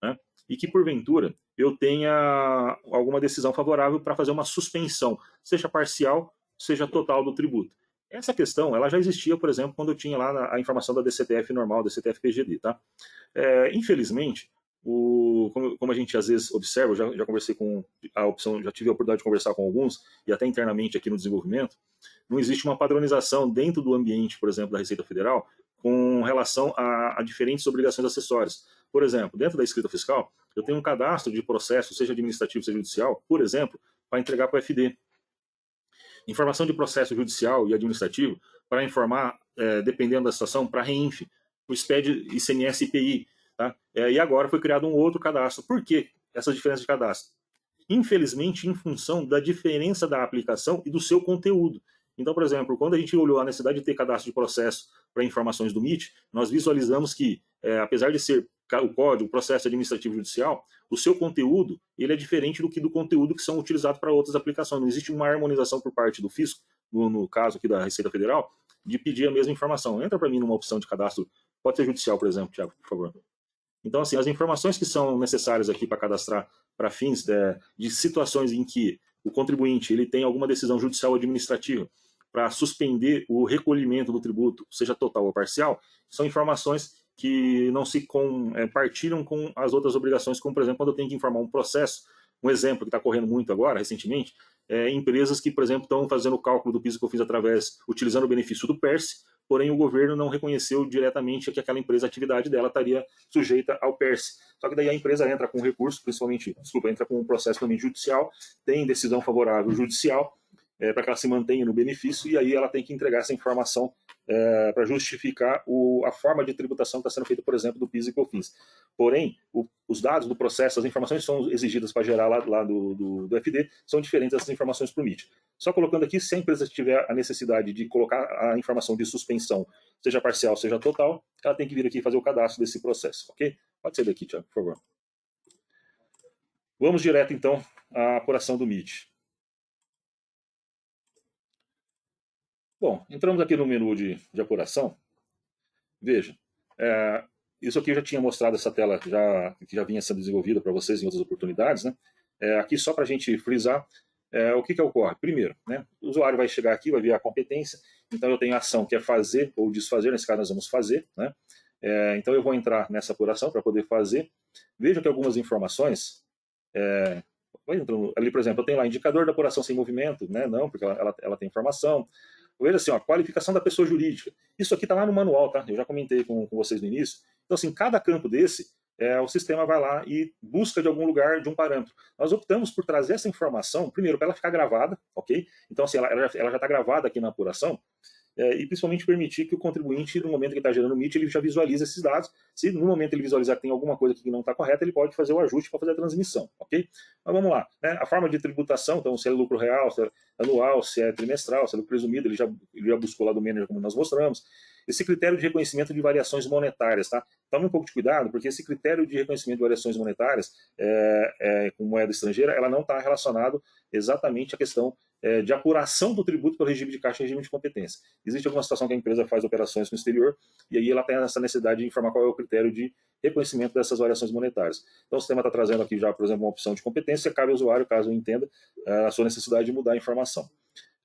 né, e que, porventura, eu tenha alguma decisão favorável para fazer uma suspensão, seja parcial, seja total do tributo. Essa questão, ela já existia, por exemplo, quando eu tinha lá a informação da DCTF normal, DCTF-PGD, tá? Infelizmente, como a gente às vezes observa, eu já conversei com a opção, já tive a oportunidade de conversar com alguns, e até internamente aqui no desenvolvimento, não existe uma padronização dentro do ambiente, por exemplo, da Receita Federal, com relação a diferentes obrigações acessórias. Por exemplo, dentro da escrita fiscal, eu tenho um cadastro de processo, seja administrativo, seja judicial, por exemplo, para entregar para o FD. Informação de processo judicial e administrativo para informar, dependendo da situação, para a REINF, o SPED, ICMS e IPI. Tá? E agora foi criado um outro cadastro. Por que essa diferença de cadastro? Infelizmente, em função da diferença da aplicação e do seu conteúdo. Então, por exemplo, quando a gente olhou a necessidade de ter cadastro de processo para informações do MIT, nós visualizamos que, apesar de ser o código, o processo administrativo judicial, o seu conteúdo ele é diferente do conteúdo que são utilizados para outras aplicações. Não existe uma harmonização por parte do fisco, no caso aqui da Receita Federal, de pedir a mesma informação. Entra para mim numa opção de cadastro, pode ser judicial, por exemplo, Thiago, por favor. Então, assim, as informações que são necessárias aqui para cadastrar para fins de situações em que o contribuinte ele tem alguma decisão judicial ou administrativa para suspender o recolhimento do tributo, seja total ou parcial, são informações que não se partilham com as outras obrigações, como, por exemplo, quando eu tenho que informar um processo. Um exemplo que está correndo muito agora, recentemente, empresas que, por exemplo, estão fazendo o cálculo do PIS e COFINS utilizando o benefício do PERSE, porém o governo não reconheceu diretamente que aquela empresa, a atividade dela estaria sujeita ao PERSE. Só que daí a empresa entra com recurso, entra com um processo também judicial, tem decisão favorável judicial, para que ela se mantenha no benefício, e aí ela tem que entregar essa informação para justificar a forma de tributação que está sendo feita, por exemplo, do PIS e COFINS. Porém, os dados do processo, as informações que são exigidas para gerar lá do FD, são diferentes das informações para o MIT. Só colocando aqui, se a empresa tiver a necessidade de colocar a informação de suspensão, seja parcial, seja total, ela tem que vir aqui e fazer o cadastro desse processo, ok? Pode ser daqui, Tiago, por favor. Vamos direto, então, à apuração do MIT. Bom, entramos aqui no menu de apuração. Veja, isso aqui eu já tinha mostrado, essa tela que já vinha sendo desenvolvida para vocês em outras oportunidades, né? Aqui só para a gente frisar o que ocorre. Primeiro, né, o usuário vai chegar aqui, vai ver a competência, então eu tenho a ação que é fazer ou desfazer, nesse caso nós vamos fazer, né? Então eu vou entrar nessa apuração para poder fazer. Veja que algumas informações, ali, por exemplo, eu tenho lá indicador da apuração sem movimento, né? Não, porque ela tem informação. Veja assim, qualificação da pessoa jurídica. Isso aqui está lá no manual, tá? Eu já comentei com vocês no início. Então, assim, cada campo desse, o sistema vai lá e busca de algum lugar de um parâmetro. Nós optamos por trazer essa informação, primeiro, para ela ficar gravada, ok? Então, assim, ela já está gravada aqui na apuração, e principalmente permitir que o contribuinte, no momento que está gerando o MIT, ele já visualize esses dados. Se no momento ele visualizar que tem alguma coisa que não está correta, ele pode fazer o ajuste para fazer a transmissão, ok? Mas vamos lá, né? A forma de tributação, então, se é lucro real, se é anual, se é trimestral, se é lucro presumido, ele já buscou lá do manager, como nós mostramos. Esse critério de reconhecimento de variações monetárias, tá? Tome um pouco de cuidado, porque esse critério de reconhecimento de variações monetárias com moeda estrangeira, ela não está relacionado exatamente à questão de apuração do tributo pelo regime de caixa e regime de competência. Existe alguma situação que a empresa faz operações no exterior e aí ela tem essa necessidade de informar qual é o critério de reconhecimento dessas variações monetárias. Então o sistema está trazendo aqui já, por exemplo, uma opção de competência, cabe ao usuário, caso entenda, a sua necessidade de mudar a informação.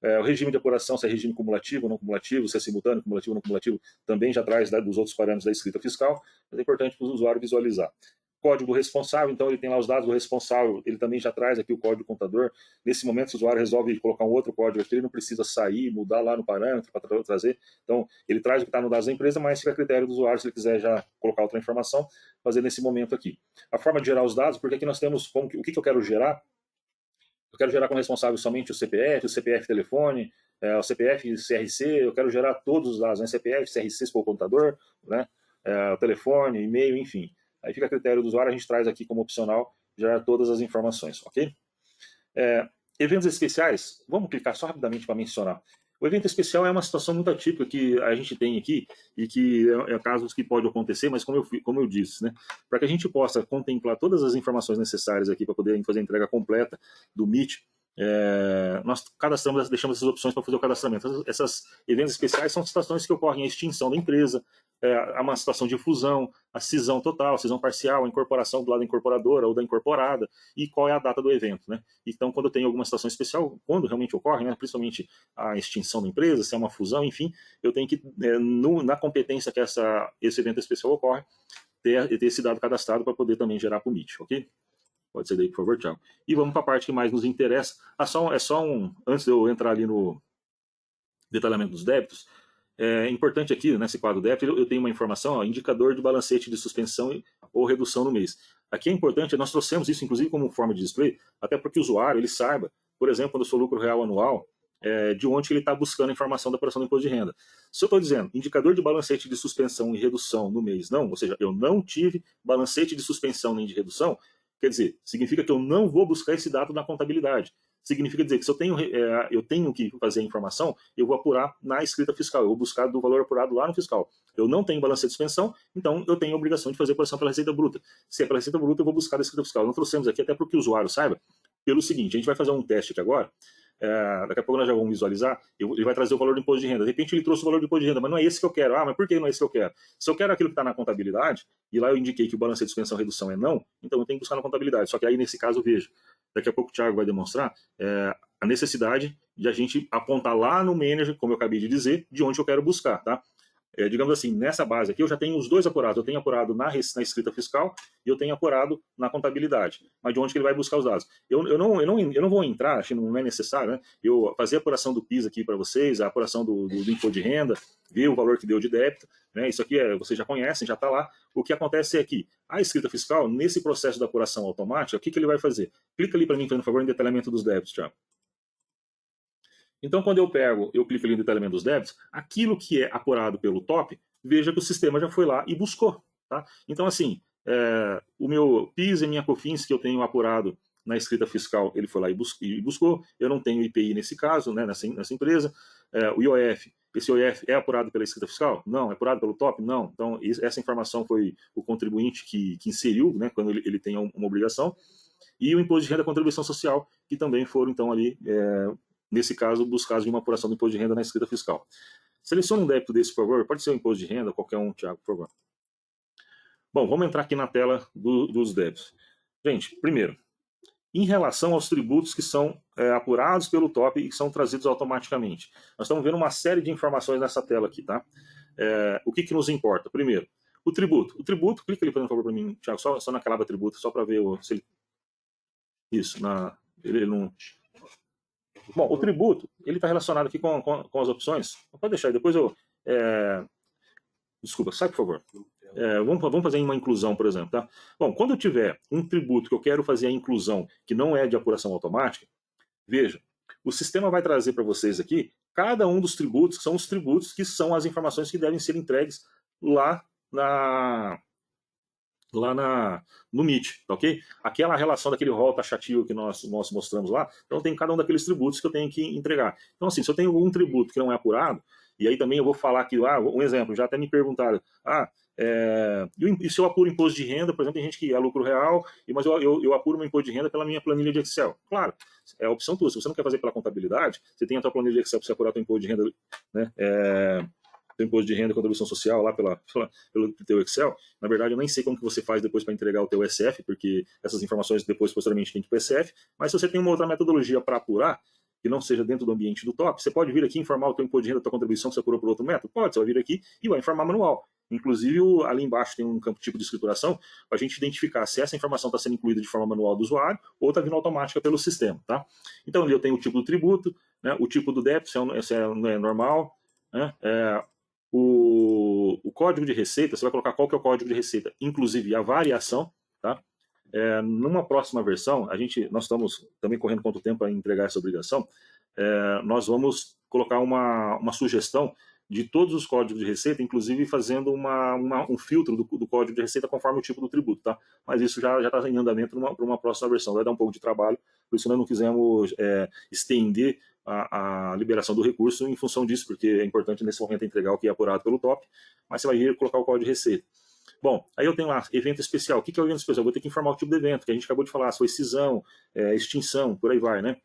O regime de apuração, se é regime cumulativo ou não cumulativo, se é simultâneo, cumulativo ou não cumulativo, também já traz dos outros parâmetros da escrita fiscal, mas é importante para o usuário visualizar. Código do responsável, então ele tem lá os dados do responsável, ele também já traz aqui o código do contador. Nesse momento, se o usuário resolve colocar um outro código aqui, ele não precisa sair, mudar lá no parâmetro para trazer. Então, ele traz o que está no dados da empresa, mas fica a critério do usuário, se ele quiser já colocar outra informação, fazer nesse momento aqui. A forma de gerar os dados, porque aqui nós temos o que eu quero gerar. Eu quero gerar como responsável somente o CPF telefone, o CPF CRC, eu quero gerar todos os dados, né? CPF, CRC, se for o contador, né? O telefone, e-mail, enfim. Aí fica a critério do usuário, a gente traz aqui como opcional gerar todas as informações, ok? Eventos especiais, vamos clicar só rapidamente para mencionar. O evento especial é uma situação muito atípica que a gente tem aqui e que é casos que pode acontecer, mas como eu disse, né, para que a gente possa contemplar todas as informações necessárias aqui para poder fazer a entrega completa do MIT, nós cadastramos, deixamos essas opções para fazer o cadastramento. Esses eventos especiais são situações que ocorrem a extinção da empresa, uma situação de fusão, a cisão total, a cisão parcial, a incorporação do lado da incorporadora ou da incorporada, e qual é a data do evento, né? Então, quando eu tenho alguma situação especial, quando realmente ocorre, né, principalmente a extinção da empresa, se é uma fusão, enfim, eu tenho que, na competência que esse evento especial ocorre, ter esse dado cadastrado para poder também gerar para o MIT, ok? Pode ser daí, por favor, Thiago. E vamos para a parte que mais nos interessa. Antes de eu entrar ali no detalhamento dos débitos, é importante aqui, nesse quadro débito, eu tenho uma informação, indicador de balancete de suspensão ou redução no mês. Aqui é importante, nós trouxemos isso, inclusive, como forma de display, até para que o usuário ele saiba, por exemplo, quando eu sou lucro real anual, de onde ele está buscando a informação da operação do imposto de renda. Se eu estou dizendo indicador de balancete de suspensão e redução no mês, não, ou seja, eu não tive balancete de suspensão nem de redução, quer dizer, significa que eu não vou buscar esse dado na contabilidade. significa dizer que se eu tenho que fazer a informação, eu vou apurar na escrita fiscal, eu vou buscar do valor apurado lá no fiscal. Eu não tenho balança de suspensão, então eu tenho a obrigação de fazer a apuração pela receita bruta. Se é pela receita bruta, eu vou buscar da escrita fiscal. Nós trouxemos aqui até para que o usuário saiba, pelo seguinte, a gente vai fazer um teste aqui agora, daqui a pouco nós já vamos visualizar, ele vai trazer o valor do imposto de renda. De repente ele trouxe o valor do imposto de renda, mas não é esse que eu quero. Ah, mas por que não é esse que eu quero? Se eu quero aquilo que está na contabilidade, e lá eu indiquei que o balanço de suspensão e redução é não, então eu tenho que buscar na contabilidade. Só que aí nesse caso, veja, daqui a pouco o Thiago vai demonstrar a necessidade de a gente apontar lá no manager, como eu acabei de dizer, de onde eu quero buscar, tá? Digamos assim, nessa base aqui eu já tenho os dois apurados. Eu tenho apurado na escrita fiscal e eu tenho apurado na contabilidade. Mas de onde que ele vai buscar os dados? Eu não vou entrar, acho que não é necessário, né? Eu fazer a apuração do PIS aqui para vocês, a apuração do imposto de renda, ver o valor que deu de débito, né? Isso aqui vocês já conhecem, já está lá. O que acontece é que a escrita fiscal, nesse processo da apuração automática, o que ele vai fazer? Clica ali para mim, por favor, em detalhamento dos débitos, Thiago. Então, quando eu clico ali no detalhamento dos débitos, aquilo que é apurado pelo top, veja que o sistema já foi lá e buscou. Tá? Então, assim, o meu PIS e minha COFINS que eu tenho apurado na escrita fiscal, ele foi lá e buscou. Eu não tenho IPI nesse caso, né, nessa empresa. O IOF, esse IOF é apurado pela escrita fiscal? Não. É apurado pelo top? Não. Então, essa informação foi o contribuinte que inseriu, né, quando ele tem uma obrigação. E o imposto de renda e contribuição social, que também foram, então, ali nesse caso, buscar de uma apuração do imposto de renda na escrita fiscal. Selecione um débito desse, por favor. Pode ser o imposto de renda, qualquer um, Thiago, por favor. Bom, vamos entrar aqui na tela dos débitos. Gente, primeiro, em relação aos tributos que são apurados pelo top e que são trazidos automaticamente. Nós estamos vendo uma série de informações nessa tela aqui, tá? O que nos importa? Primeiro, o tributo. O tributo, clica ali, por favor, para mim, Thiago, só naquela aba tributo, só para ver se ele... Isso, ele não... Bom, o tributo, ele está relacionado aqui com as opções. Pode deixar aí, depois eu... Desculpa, sai, por favor. Vamos fazer uma inclusão, por exemplo. Tá? Bom, quando eu tiver um tributo que eu quero fazer a inclusão, que não é de apuração automática, veja, o sistema vai trazer para vocês aqui cada um dos tributos, que são os tributos que são as informações que devem ser entregues lá no MIT, tá ok? Aquela relação daquele rol taxativo que nós mostramos lá, então tem cada um daqueles tributos que eu tenho que entregar. Então, assim, se eu tenho algum tributo que não é apurado, e aí também eu vou falar aqui, um exemplo, já até me perguntaram, e se eu apuro imposto de renda, por exemplo, tem gente que é lucro real, mas eu apuro meu imposto de renda pela minha planilha de Excel. Claro, é a opção tua, se você não quer fazer pela contabilidade, você tem a tua planilha de Excel para você apurar teu imposto de renda, né, teu imposto de renda e contribuição social lá pelo teu Excel. Na verdade, eu nem sei como que você faz depois para entregar o teu SF, porque essas informações depois, posteriormente, tem que ir para o SF, mas se você tem uma outra metodologia para apurar, que não seja dentro do ambiente do top, você pode vir aqui informar o teu imposto de renda, a tua contribuição que você apurou por outro método? Pode, você vai vir aqui e vai informar manual. Inclusive, ali embaixo tem um campo tipo de escrituração para a gente identificar se essa informação está sendo incluída de forma manual do usuário ou está vindo automática pelo sistema. Tá? Então, ali eu tenho o tipo do tributo, né, o tipo do débito, se é normal, né, o código de receita, você vai colocar qual que é o código de receita, inclusive a variação, tá? Numa próxima versão, nós estamos também correndo quanto tempo para entregar essa obrigação, nós vamos colocar uma sugestão de todos os códigos de receita, inclusive fazendo um filtro do código de receita conforme o tipo do tributo, tá? Mas isso já está em andamento para uma próxima versão, vai dar um pouco de trabalho, por isso nós não quisemos estender a liberação do recurso em função disso, porque é importante nesse momento entregar o que é apurado pelo top, mas você vai ir colocar o código de receita. Bom, aí eu tenho lá, evento especial. O que é o evento especial? Eu vou ter que informar o tipo de evento, que a gente acabou de falar, se foi cisão, extinção, por aí vai, né?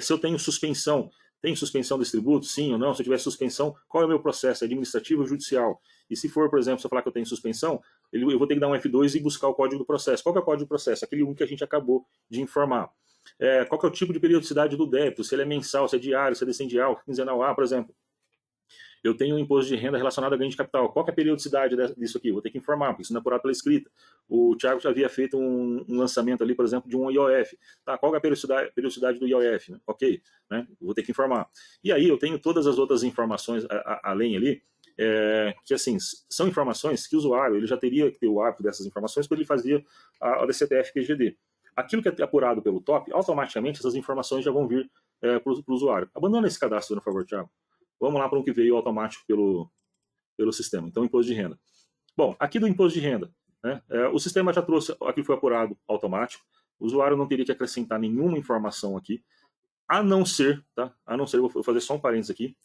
Se eu tenho suspensão, tem suspensão desse tributo? Sim ou não? Se eu tiver suspensão, qual é o meu processo? É administrativo ou judicial? E se for, por exemplo, se eu falar que eu tenho suspensão, eu vou ter que dar um F2 e buscar o código do processo. Qual que é o código do processo? Aquele um que a gente acabou de informar. Qual que é o tipo de periodicidade do débito? Se ele é mensal, se é diário, se é decendial, quinzenal, por exemplo. Eu tenho um imposto de renda relacionado a ganho de capital. Qual que é a periodicidade disso aqui? Vou ter que informar, porque isso não é apurado pela escrita. O Thiago já havia feito um lançamento ali, por exemplo, de um IOF. Tá, qual que é a periodicidade do IOF? Né? Ok, né? Vou ter que informar. E aí eu tenho todas as outras informações além ali, que assim, são informações que o usuário ele já teria que ter o hábito dessas informações quando ele fazia a DCTF PGD. Aquilo que é apurado pelo top, automaticamente essas informações já vão vir para o usuário. Abandona esse cadastro, por favor, Thiago. Vamos lá para o que veio automático pelo sistema. Então, imposto de renda. Bom, aqui do imposto de renda, né, o sistema já trouxe, aqui foi apurado automático, o usuário não teria que acrescentar nenhuma informação aqui. A não ser, tá? A não ser, eu vou fazer só um parênteses aqui,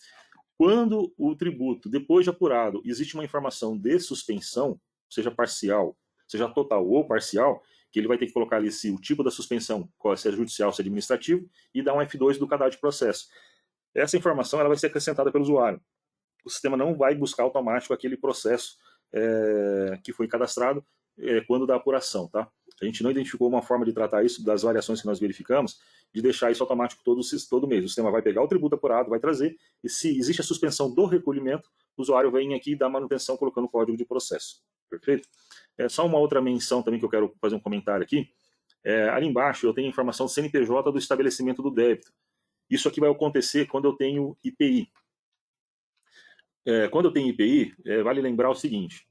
quando o tributo, depois de apurado, existe uma informação de suspensão, seja parcial, seja total ou parcial, que ele vai ter que colocar ali se o tipo da suspensão, se é judicial, se é administrativo, e dar um F2 do cadastro de processo. Essa informação ela vai ser acrescentada pelo usuário. O sistema não vai buscar automático aquele processo que foi cadastrado quando da apuração, tá? A gente não identificou uma forma de tratar isso das variações que nós verificamos, de deixar isso automático todo mês. O sistema vai pegar o tributo apurado, vai trazer, e se existe a suspensão do recolhimento, o usuário vem aqui e dá manutenção colocando o código de processo. Perfeito? Só uma outra menção também que eu quero fazer um comentário aqui. Ali embaixo eu tenho a informação do CNPJ do estabelecimento do débito. Isso aqui vai acontecer quando eu tenho IPI. Quando eu tenho IPI, vale lembrar o seguinte: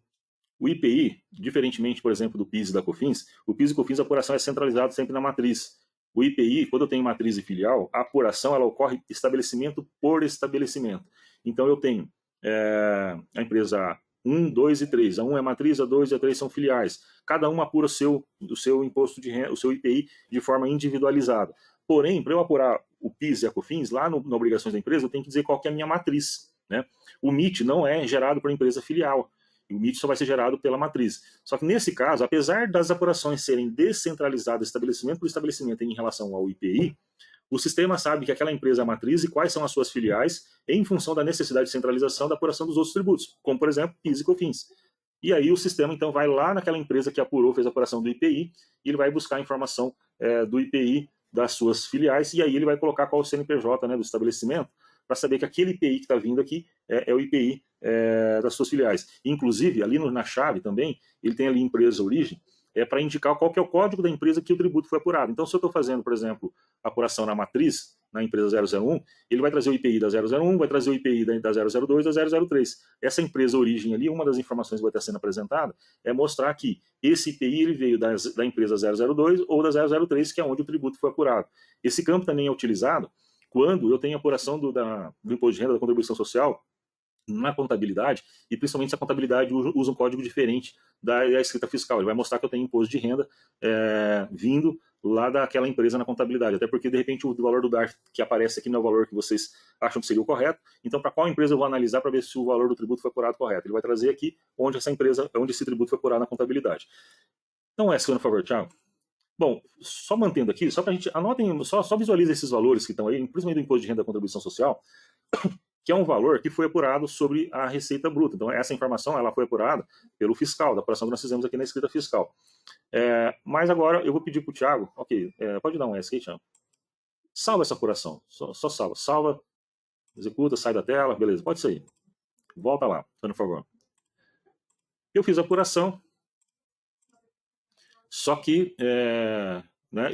o IPI, diferentemente, por exemplo, do PIS e da COFINS, o PIS e COFINS, a apuração é centralizada sempre na matriz. O IPI, quando eu tenho matriz e filial, a apuração ela ocorre estabelecimento por estabelecimento. Então, eu tenho a empresa 1, 2 e 3. A 1 é matriz, a 2 e a 3 são filiais. Cada uma apura o seu imposto de renda, o seu IPI de forma individualizada. Porém, para eu apurar o PIS e a COFINS, lá na obrigações da empresa, eu tenho que dizer qual que é a minha matriz, né? O MIT não é gerado por empresa filial. O MIT só vai ser gerado pela matriz. Só que nesse caso, apesar das apurações serem descentralizadas estabelecimento por estabelecimento em relação ao IPI, o sistema sabe que aquela empresa é a matriz e quais são as suas filiais em função da necessidade de centralização da apuração dos outros tributos, como, por exemplo, PIS e COFINS. E aí o sistema, então, vai lá naquela empresa que apurou, fez a apuração do IPI, e ele vai buscar a informação do IPI das suas filiais, e aí ele vai colocar qual o CNPJ, né, do estabelecimento, para saber que aquele IPI que está vindo aqui é o IPI das suas filiais. Inclusive, ali na chave também, ele tem ali empresa origem, para indicar qual que é o código da empresa que o tributo foi apurado. Então, se eu estou fazendo, por exemplo, apuração na matriz, na empresa 001, ele vai trazer o IPI da 001, vai trazer o IPI da 002 e da 003. Essa empresa origem ali, uma das informações que vai estar sendo apresentada é mostrar que esse IPI ele veio da empresa 002 ou da 003, que é onde o tributo foi apurado. Esse campo também é utilizado quando eu tenho apuração do imposto de renda, da contribuição social, na contabilidade, e principalmente se a contabilidade usa um código diferente da escrita fiscal. Ele vai mostrar que eu tenho imposto de renda vindo lá daquela empresa na contabilidade, até porque de repente o valor do DARF que aparece aqui não é o valor que vocês acham que seria o correto. Então, para qual empresa eu vou analisar para ver se o valor do tributo foi apurado correto? Ele vai trazer aqui onde esse tributo foi apurado na contabilidade. Então, por favor, Thiago. Bom, só mantendo aqui, só para a gente, anotem, só visualize esses valores que estão aí, principalmente do imposto de renda da contribuição social, que é um valor que foi apurado sobre a receita bruta. Então, essa informação ela foi apurada pelo fiscal, da apuração que nós fizemos aqui na escrita fiscal. Mas agora eu vou pedir para o Thiago, pode dar um S aqui, Thiago. Salva essa apuração, só salva. Salva, executa, sai da tela, beleza, pode sair. Volta lá, por favor. Eu fiz a apuração, só que né,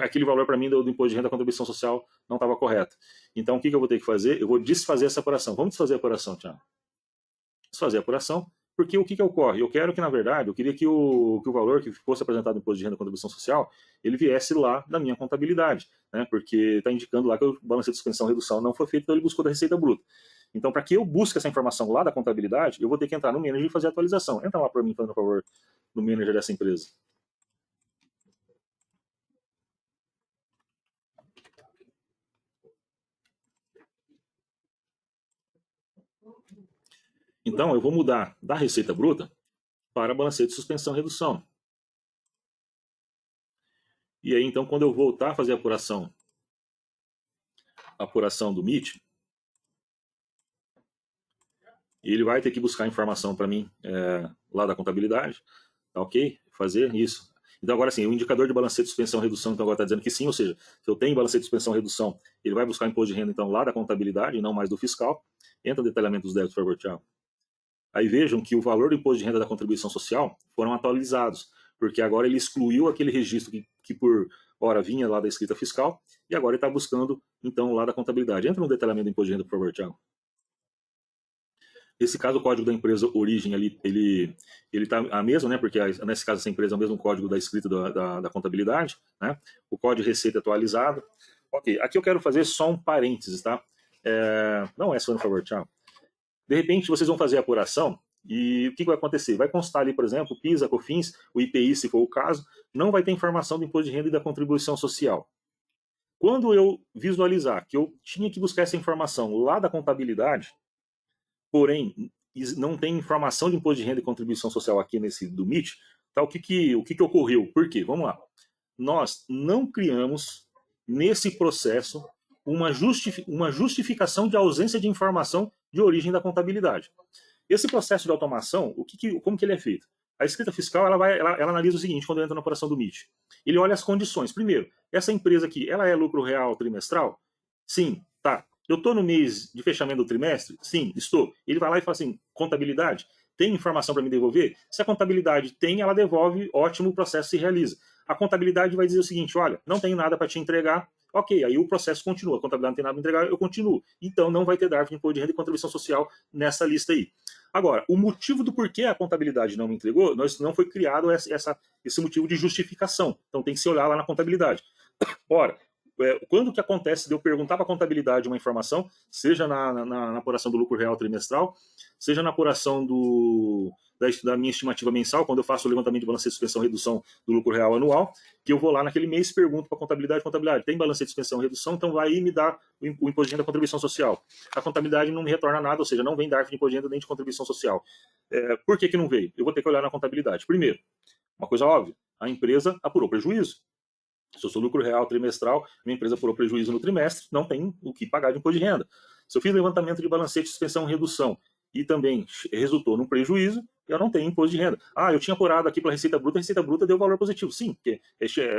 aquele valor para mim do imposto de renda da contribuição social não estava correto. Então, o que eu vou ter que fazer? Eu vou desfazer essa apuração. Vamos desfazer a apuração, Thiago. Desfazer a apuração, porque o que ocorre? Eu quero que, na verdade, eu queria que o valor que fosse apresentado no imposto de renda da contribuição social, ele viesse lá da minha contabilidade, né, porque está indicando lá que o balanço de suspensão e redução não foi feito, então ele buscou da receita bruta. Então, para que eu busque essa informação lá da contabilidade, eu vou ter que entrar no manager e fazer a atualização. Entra lá para mim, por favor, no manager dessa empresa. Então, eu vou mudar da receita bruta para balancete de suspensão e redução. E aí, então, quando eu voltar a fazer a apuração do MIT, ele vai ter que buscar informação para mim lá da contabilidade, tá ok? Fazer isso. Então, agora sim, o indicador de balancete de suspensão e redução, então agora está dizendo que sim, ou seja, se eu tenho balancete de suspensão e redução, ele vai buscar imposto de renda, então, lá da contabilidade, e não mais do fiscal. Entra no detalhamento dos débitos, por favor, Thiago. Aí vejam que o valor do imposto de renda da contribuição social foram atualizados, porque agora ele excluiu aquele registro que por hora vinha lá da escrita fiscal, e agora ele está buscando, então, lá da contabilidade. Entra no detalhamento do imposto de renda, por favor, Thiago. Nesse caso, o código da empresa origem ali, ele está a mesma, né? Porque nesse caso essa empresa é o mesmo código da escrita da contabilidade, né? O código de receita atualizado. Ok, aqui eu quero fazer só um parênteses, tá? Não por favor, Thiago. De repente, vocês vão fazer a apuração e o que vai acontecer? Vai constar ali, por exemplo, o PIS, a COFINS, o IPI, se for o caso, não vai ter informação do imposto de renda e da contribuição social. Quando eu visualizar que eu tinha que buscar essa informação lá da contabilidade, porém não tem informação de imposto de renda e contribuição social aqui nesse do MIT, tá? O que ocorreu? Por quê? Vamos lá. Nós não criamos nesse processo uma justificação de ausência de informação de origem da contabilidade. Esse processo de automação, como que ele é feito? A escrita fiscal ela analisa o seguinte quando entra na operação do MIT. Ele olha as condições. Primeiro, essa empresa aqui, ela é lucro real trimestral? Sim, tá. Eu estou no mês de fechamento do trimestre? Sim, estou. Ele vai lá e fala assim, contabilidade, tem informação para me devolver? Se a contabilidade tem, ela devolve, ótimo, o processo se realiza. A contabilidade vai dizer o seguinte, olha, não tenho nada para te entregar, ok, aí o processo continua, a contabilidade não tem nada para entregar, eu continuo. Então não vai ter DARF de imposto de renda e contribuição social nessa lista aí. Agora, o motivo do porquê a contabilidade não me entregou, não foi criado esse motivo de justificação. Então tem que se olhar lá na contabilidade. Ora, quando que acontece de eu perguntar para a contabilidade uma informação, seja na apuração do lucro real trimestral, seja na apuração da minha estimativa mensal, quando eu faço o levantamento de balancete de suspensão e redução do lucro real anual, que eu vou lá naquele mês e pergunto para a contabilidade, tem balancete de suspensão e redução, então vai aí me dar o imposto de renda da contribuição social. A contabilidade não me retorna nada, ou seja, não vem DARF de imposto de renda nem de contribuição social. Por que não veio? Eu vou ter que olhar na contabilidade. Primeiro, uma coisa óbvia, a empresa apurou prejuízo. Se eu sou lucro real trimestral, minha empresa apurou prejuízo no trimestre, não tem o que pagar de imposto de renda. Se eu fiz levantamento de balancete de suspensão e redução e também resultou num prejuízo, eu não tenho imposto de renda. Ah, eu tinha apurado aqui pela Receita Bruta, a Receita Bruta deu valor positivo. Sim, porque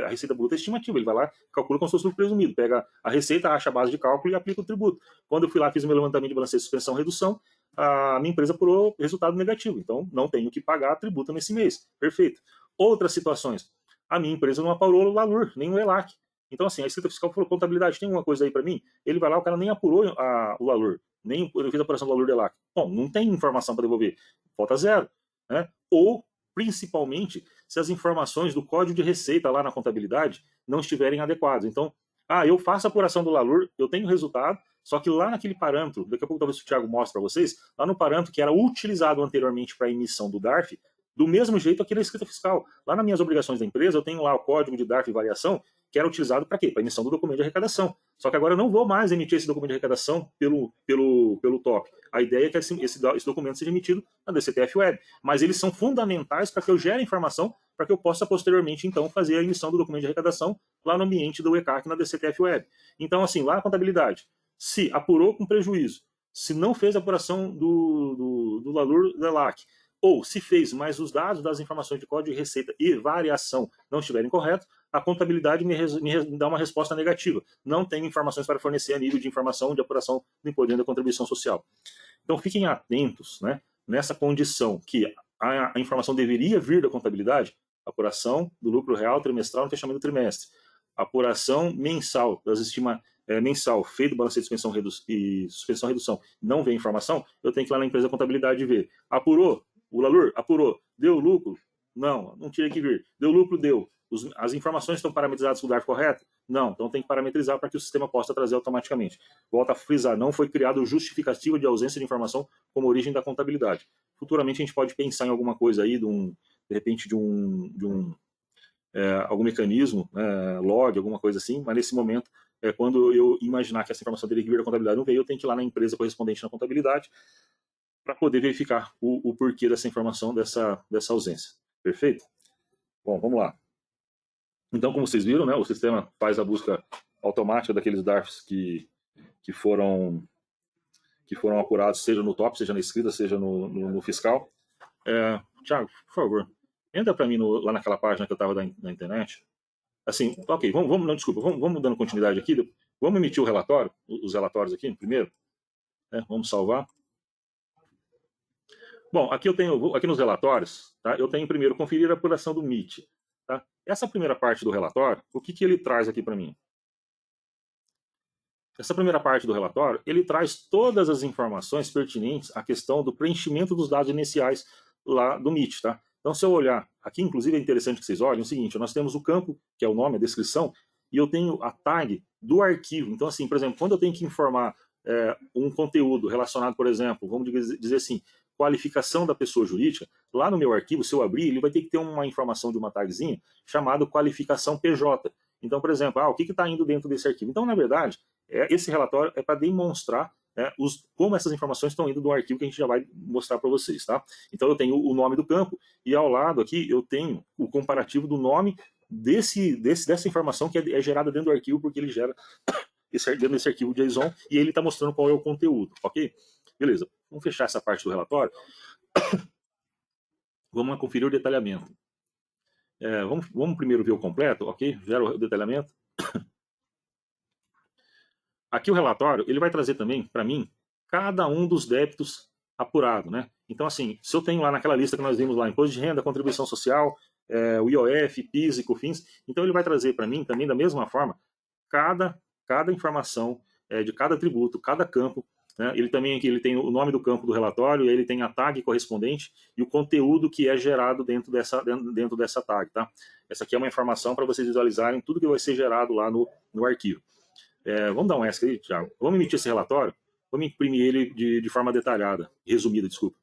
a Receita Bruta é estimativa, ele vai lá, calcula como se fosse lucro presumido, pega a receita, acha a base de cálculo e aplica o tributo. Quando eu fui lá, fiz o meu levantamento de balancete de suspensão e redução, a minha empresa apurou resultado negativo, então não tenho que pagar tributo nesse mês. Perfeito. Outras situações, a minha empresa não apurou o LALUR, nem o ELAC. Então, assim, a escrita fiscal falou, contabilidade, tem alguma coisa aí para mim? Ele vai lá, o cara nem apurou o LALUR, nem eu fiz a apuração do LALUR do ELAC. Bom, não tem informação para devolver, falta zero. Né? Ou, principalmente, se as informações do código de receita lá na contabilidade não estiverem adequadas. Então, eu faço a apuração do LALUR, eu tenho resultado, só que lá naquele parâmetro, daqui a pouco talvez o Thiago mostre para vocês, lá no parâmetro que era utilizado anteriormente para a emissão do DARF, do mesmo jeito aqui na escrita fiscal. Lá nas minhas obrigações da empresa, eu tenho lá o código de DARF e variação, que era utilizado para quê? Para emissão do documento de arrecadação. Só que agora eu não vou mais emitir esse documento de arrecadação pelo TOP. A ideia é que esse documento seja emitido na DCTF Web. Mas eles são fundamentais para que eu gere informação, para que eu possa posteriormente, então, fazer a emissão do documento de arrecadação lá no ambiente do ECAC na DCTF Web. Então, assim, lá na contabilidade, se apurou com prejuízo, se não fez a apuração do LALUR da LAC, ou se fez, mas os dados das informações de código de receita e variação não estiverem corretos, a contabilidade me dá uma resposta negativa. Não tem informações para fornecer a nível de informação de apuração do imposto de renda da contribuição social. Então fiquem atentos, né, nessa condição que a informação deveria vir da contabilidade, apuração do lucro real trimestral no fechamento do trimestre, apuração mensal mensal feito balancete de suspensão e suspensão e redução, não vem informação, eu tenho que ir lá na empresa de contabilidade ver. Apurou? O LALUR apurou. Deu lucro? Não tinha que vir. Deu lucro? Deu. As informações estão parametrizadas com o DARF correto? Não. Então tem que parametrizar para que o sistema possa trazer automaticamente. Volta a frisar, não foi criado justificativa de ausência de informação como origem da contabilidade. Futuramente a gente pode pensar em alguma coisa aí, de repente algum mecanismo, log, alguma coisa assim, mas nesse momento, quando eu imaginar que essa informação teria que vir da contabilidade não veio, eu tenho que ir lá na empresa correspondente na contabilidade para poder verificar o porquê dessa informação, dessa ausência. Perfeito? Bom, vamos lá. Então, como vocês viram, né, o sistema faz a busca automática daqueles DARFs que foram apurados, seja no TOP, seja na escrita, seja no fiscal. Thiago, por favor, entra para mim lá naquela página que eu estava na internet. Assim, ok, vamos dando continuidade aqui. Vamos emitir o relatório, os relatórios aqui primeiro. Vamos salvar. Bom, aqui nos relatórios, tá, eu tenho primeiro conferir a apuração do MIT. Tá? Essa primeira parte do relatório, o que ele traz aqui para mim? Essa primeira parte do relatório, ele traz todas as informações pertinentes à questão do preenchimento dos dados iniciais lá do MIT. Tá? Então, se eu olhar, aqui inclusive é interessante que vocês olhem o seguinte, nós temos o campo, que é o nome, a descrição, e eu tenho a tag do arquivo. Então, assim, por exemplo, quando eu tenho que informar um conteúdo relacionado, por exemplo, vamos dizer assim, qualificação da pessoa jurídica, lá no meu arquivo, se eu abrir, ele vai ter que ter uma informação de uma tagzinha chamada qualificação PJ. Então, por exemplo, o que está indo dentro desse arquivo? Então, na verdade, esse relatório é para demonstrar como essas informações estão indo do arquivo que a gente já vai mostrar para vocês, tá? Então eu tenho o nome do campo e ao lado aqui eu tenho o comparativo do nome dessa informação que é gerada dentro do arquivo, porque ele gera dentro desse arquivo JSON e ele está mostrando qual é o conteúdo, ok? Beleza, vamos fechar essa parte do relatório. Vamos conferir o detalhamento. Vamos primeiro ver o completo, ok? Gera o detalhamento. Aqui o relatório, ele vai trazer também, para mim, cada um dos débitos apurado, né? Então, assim, se eu tenho lá naquela lista que nós vimos lá, imposto de renda, contribuição social, o IOF, PIS e COFINS, então ele vai trazer para mim também, da mesma forma, cada informação de cada tributo, cada campo, né? Ele também aqui ele tem o nome do campo do relatório, ele tem a tag correspondente e o conteúdo que é gerado dentro dessa tag, tá? Essa aqui é uma informação para vocês visualizarem tudo que vai ser gerado lá no arquivo. Vamos dar um ESC aí, Thiago. Vamos emitir esse relatório, vamos imprimir ele de forma detalhada, resumida, desculpa.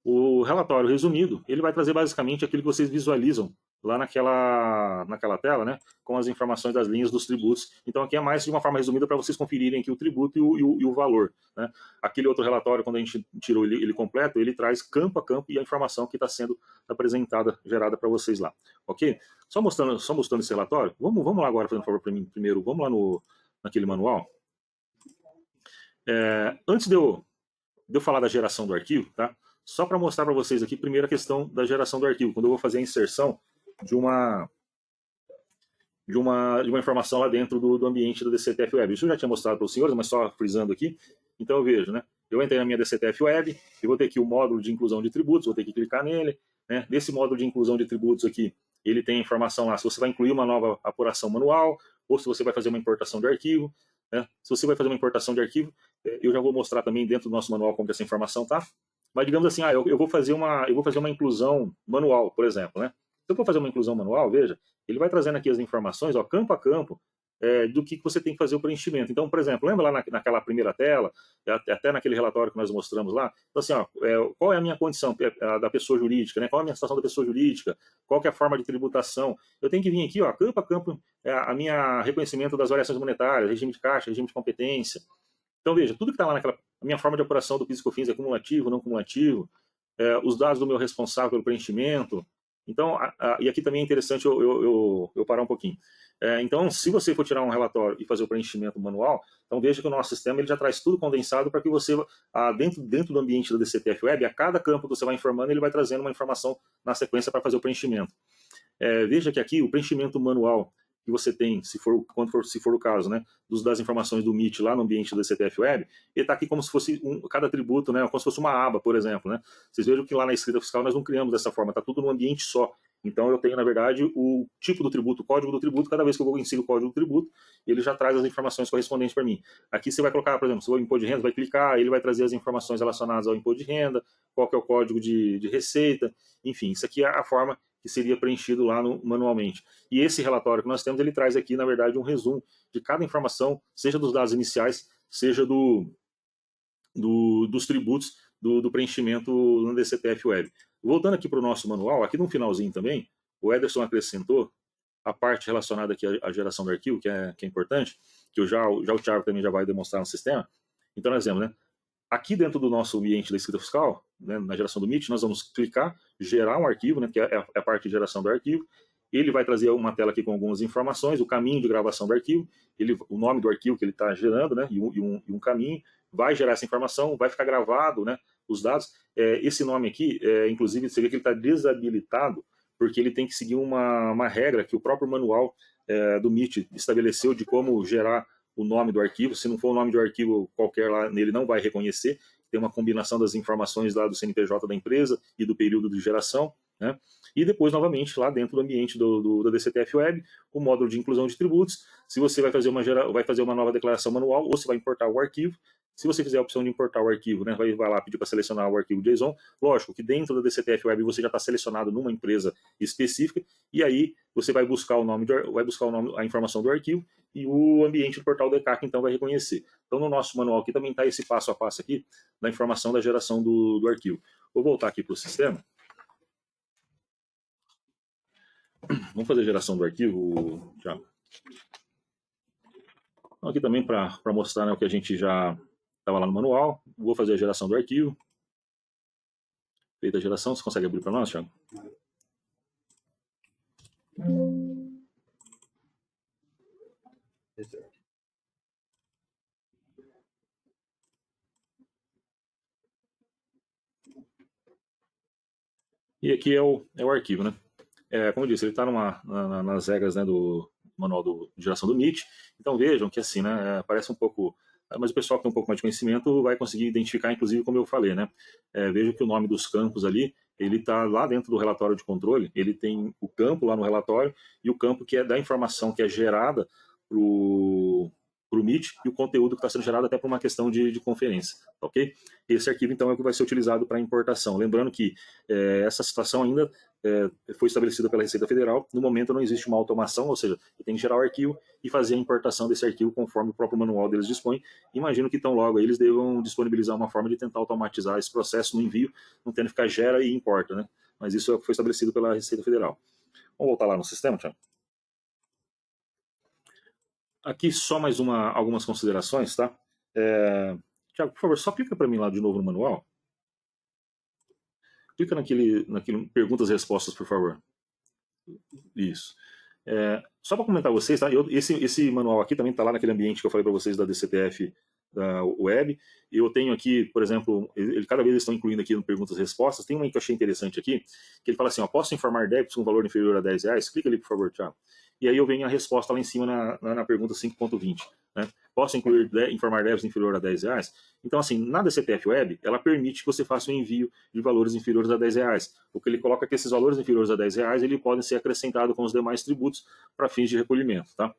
O relatório resumido, ele vai trazer basicamente aquilo que vocês visualizam lá naquela tela, né, com as informações das linhas dos tributos. Então aqui é mais de uma forma resumida para vocês conferirem aqui o tributo e o valor, né. Aquele outro relatório, quando a gente tirou ele completo, ele traz campo a campo e a informação que está sendo apresentada, gerada para vocês lá, ok? Só mostrando esse relatório, vamos lá agora, fazendo um favor para mim primeiro, vamos lá naquele manual. Antes de eu falar da geração do arquivo, tá? Só para mostrar para vocês aqui, primeiro a questão da geração do arquivo, quando eu vou fazer a inserção de uma informação lá dentro do ambiente do DCTF Web. Isso eu já tinha mostrado para os senhores, mas só frisando aqui. Então eu vejo, né? Eu entrei na minha DCTF Web, eu vou ter aqui o módulo de inclusão de tributos, vou ter que clicar nele, né? Nesse módulo de inclusão de tributos aqui, ele tem a informação lá se você vai incluir uma nova apuração manual ou se você vai fazer uma importação de arquivo, né? Se você vai fazer uma importação de arquivo, eu já vou mostrar também dentro do nosso manual como que essa informação tá. Mas digamos assim, eu vou fazer uma inclusão manual, por exemplo, né? Se eu for fazer uma inclusão manual, veja, ele vai trazendo aqui as informações, ó, campo a campo, do que você tem que fazer o preenchimento. Então, por exemplo, lembra lá naquela primeira tela, até naquele relatório que nós mostramos lá? Então, assim, ó, qual é a minha condição da pessoa jurídica, né? Qual é a minha situação da pessoa jurídica? Qual que é a forma de tributação? Eu tenho que vir aqui, ó, campo a campo, a minha reconhecimento das variações monetárias, regime de caixa, regime de competência. Então, veja, tudo que está lá naquela a minha forma de apuração do PIS e COFINS é cumulativo, não cumulativo, os dados do meu responsável pelo preenchimento. Então, e aqui também é interessante eu parar um pouquinho. Então, se você for tirar um relatório e fazer o preenchimento manual, então veja que o nosso sistema ele já traz tudo condensado para que você, dentro do ambiente da DCTF Web, a cada campo que você vai informando, ele vai trazendo uma informação na sequência para fazer o preenchimento. Veja que aqui o preenchimento manual que você tem, se for o caso, né, das informações do MIT lá no ambiente da DCTF Web, ele está aqui como se fosse cada tributo, né, como se fosse uma aba, por exemplo, né. Vocês vejam que lá na escrita fiscal nós não criamos dessa forma, está tudo num ambiente só. Então eu tenho, na verdade, o tipo do tributo, o código do tributo, cada vez que eu vou inserir o código do tributo, ele já traz as informações correspondentes para mim. Aqui você vai colocar, por exemplo, se for o imposto de renda, vai clicar, ele vai trazer as informações relacionadas ao imposto de renda, qual que é o código de receita, enfim, isso aqui é a forma que seria preenchido lá manualmente. E esse relatório que nós temos, ele traz aqui, na verdade, um resumo de cada informação, seja dos dados iniciais, seja dos tributos do preenchimento no DCTF Web. Voltando aqui para o nosso manual, aqui no finalzinho também, o Ederson acrescentou a parte relacionada aqui à geração do arquivo, que é importante, que o Thiago também já vai demonstrar no sistema. Então nós temos, né? Aqui dentro do nosso ambiente da escrita fiscal, né, na geração do MIT, nós vamos clicar, gerar um arquivo, né, que é a parte de geração do arquivo. Ele vai trazer uma tela aqui com algumas informações, o caminho de gravação do arquivo, o nome do arquivo que ele está gerando, né, e um caminho, vai gerar essa informação, vai ficar gravado, né, os dados. Esse nome aqui, inclusive, você vê que ele está desabilitado, porque ele tem que seguir uma regra que o próprio manual do MIT estabeleceu de como gerar o nome do arquivo. Se não for o nome de um arquivo qualquer lá, ele não vai reconhecer. Tem uma combinação das informações lá do CNPJ da empresa e do período de geração, né? E depois, novamente, lá dentro do ambiente da DCTF Web, o módulo de inclusão de tributos. Se você vai fazer uma nova declaração manual ou se vai importar o arquivo. Se você fizer a opção de importar o arquivo, né, vai lá pedir para selecionar o arquivo JSON. Lógico que dentro da DCTF Web você já está selecionado numa empresa específica, e aí você vai buscar a informação do arquivo, e o ambiente do portal do ECAC então vai reconhecer. Então no nosso manual aqui também está esse passo a passo aqui da informação da geração do arquivo. Vou voltar aqui para o sistema. Vamos fazer a geração do arquivo, Thiago. Então, aqui também para mostrar, né, o que a gente já estava lá no manual. Vou fazer a geração do arquivo. Feita a geração, você consegue abrir para nós, Thiago? E aqui é o arquivo, né? Como eu disse, ele está nas regras, né, do manual de geração do MIT. Então vejam que assim, né, parece um pouco, mas o pessoal que tem um pouco mais de conhecimento vai conseguir identificar, inclusive, como eu falei, né? Veja que o nome dos campos ali, ele está lá dentro do relatório de controle, ele tem o campo lá no relatório e o campo que é da informação que é gerada para o MIT e o conteúdo que está sendo gerado até por uma questão de conferência, ok? Esse arquivo, então, é o que vai ser utilizado para importação. Lembrando que essa situação ainda foi estabelecida pela Receita Federal. No momento não existe uma automação, ou seja, eu tenho que gerar o arquivo e fazer a importação desse arquivo conforme o próprio manual deles dispõe. Imagino que tão logo eles devam disponibilizar uma forma de tentar automatizar esse processo no envio, não tendo que ficar gera e importa, né? Mas isso foi estabelecido pela Receita Federal. Vamos voltar lá no sistema, Thiago? Aqui só mais algumas considerações, tá? Thiago, por favor, só clica para mim lá de novo no manual. Clica naquele perguntas e respostas, por favor. Isso. Só para comentar vocês, tá? Esse manual aqui também está lá naquele ambiente que eu falei para vocês da DCTF da web. Eu tenho aqui, por exemplo, cada vez eles estão incluindo aqui no perguntas e respostas. Tem uma que eu achei interessante aqui, que ele fala assim, ó, posso informar débitos com valor inferior a R$10? Clica ali, por favor, Thiago. E aí eu venho a resposta lá em cima na pergunta 5.20. Né? Posso informar débitos inferior a R$10? Então, assim, na DCTF Web, ela permite que você faça um envio de valores inferiores a R$10. O que ele coloca é que esses valores inferiores a R$10, ele podem ser acrescentados com os demais tributos para fins de recolhimento. Tá?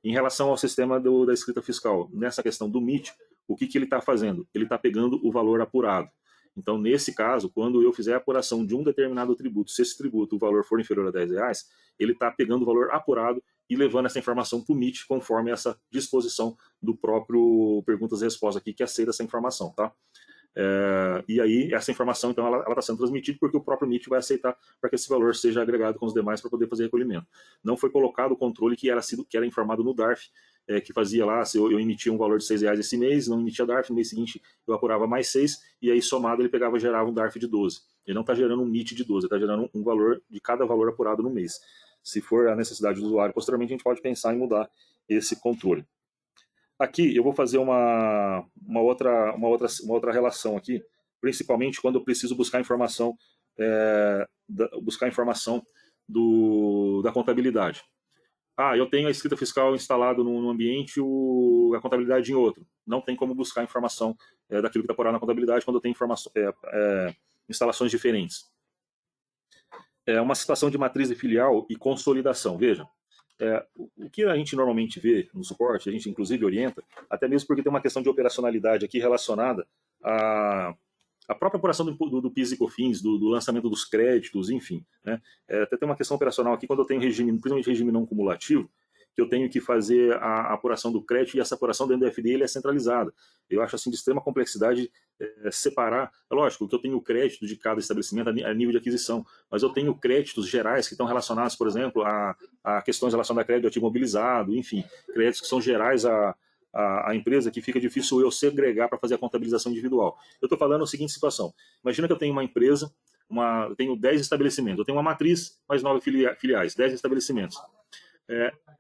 Em relação ao sistema da escrita fiscal, nessa questão do MIT, o que ele está fazendo? Ele está pegando o valor apurado. Então, nesse caso, quando eu fizer a apuração de um determinado tributo, se esse tributo, o valor for inferior a R$10, ele está pegando o valor apurado e levando essa informação para o MIT, conforme essa disposição do próprio perguntas e respostas aqui, que aceita essa informação, tá? E aí, essa informação, então, ela está sendo transmitida porque o próprio MIT vai aceitar para que esse valor seja agregado com os demais para poder fazer recolhimento. Não foi colocado o controle que era informado no DARF, que fazia lá, se eu emitia um valor de R$6 esse mês, não emitia DARF, no mês seguinte eu apurava mais 6, e aí somado ele gerava um DARF de 12. Ele não está gerando um MIT de 12, ele está gerando um valor de cada valor apurado no mês. Se for a necessidade do usuário, posteriormente a gente pode pensar em mudar esse controle. Aqui eu vou fazer uma outra relação aqui, principalmente quando eu preciso buscar informação, da contabilidade. Eu tenho a escrita fiscal instalada num ambiente, a contabilidade em outro. Não tem como buscar informação daquilo que está por lá na contabilidade quando eu tenho instalações diferentes. É uma situação de matriz e filial e consolidação. Veja, o que a gente normalmente vê no suporte, a gente inclusive orienta, até mesmo porque tem uma questão de operacionalidade aqui relacionada à própria apuração do PIS e COFINS, do lançamento dos créditos, enfim. Né? Até tem uma questão operacional aqui, quando eu tenho regime, principalmente regime não cumulativo, que eu tenho que fazer a apuração do crédito, e essa apuração dentro do FD ele é centralizada. Eu acho assim de extrema complexidade separar. É lógico que eu tenho o crédito de cada estabelecimento a nível de aquisição, mas eu tenho créditos gerais que estão relacionados, por exemplo, a questões relacionadas a crédito ativo mobilizado, enfim, créditos que são gerais a empresa, que fica difícil eu segregar para fazer a contabilização individual. Eu estou falando a seguinte situação. Imagina que eu tenho uma empresa, eu tenho 10 estabelecimentos, eu tenho uma matriz, mais 9 filiais, 10 estabelecimentos.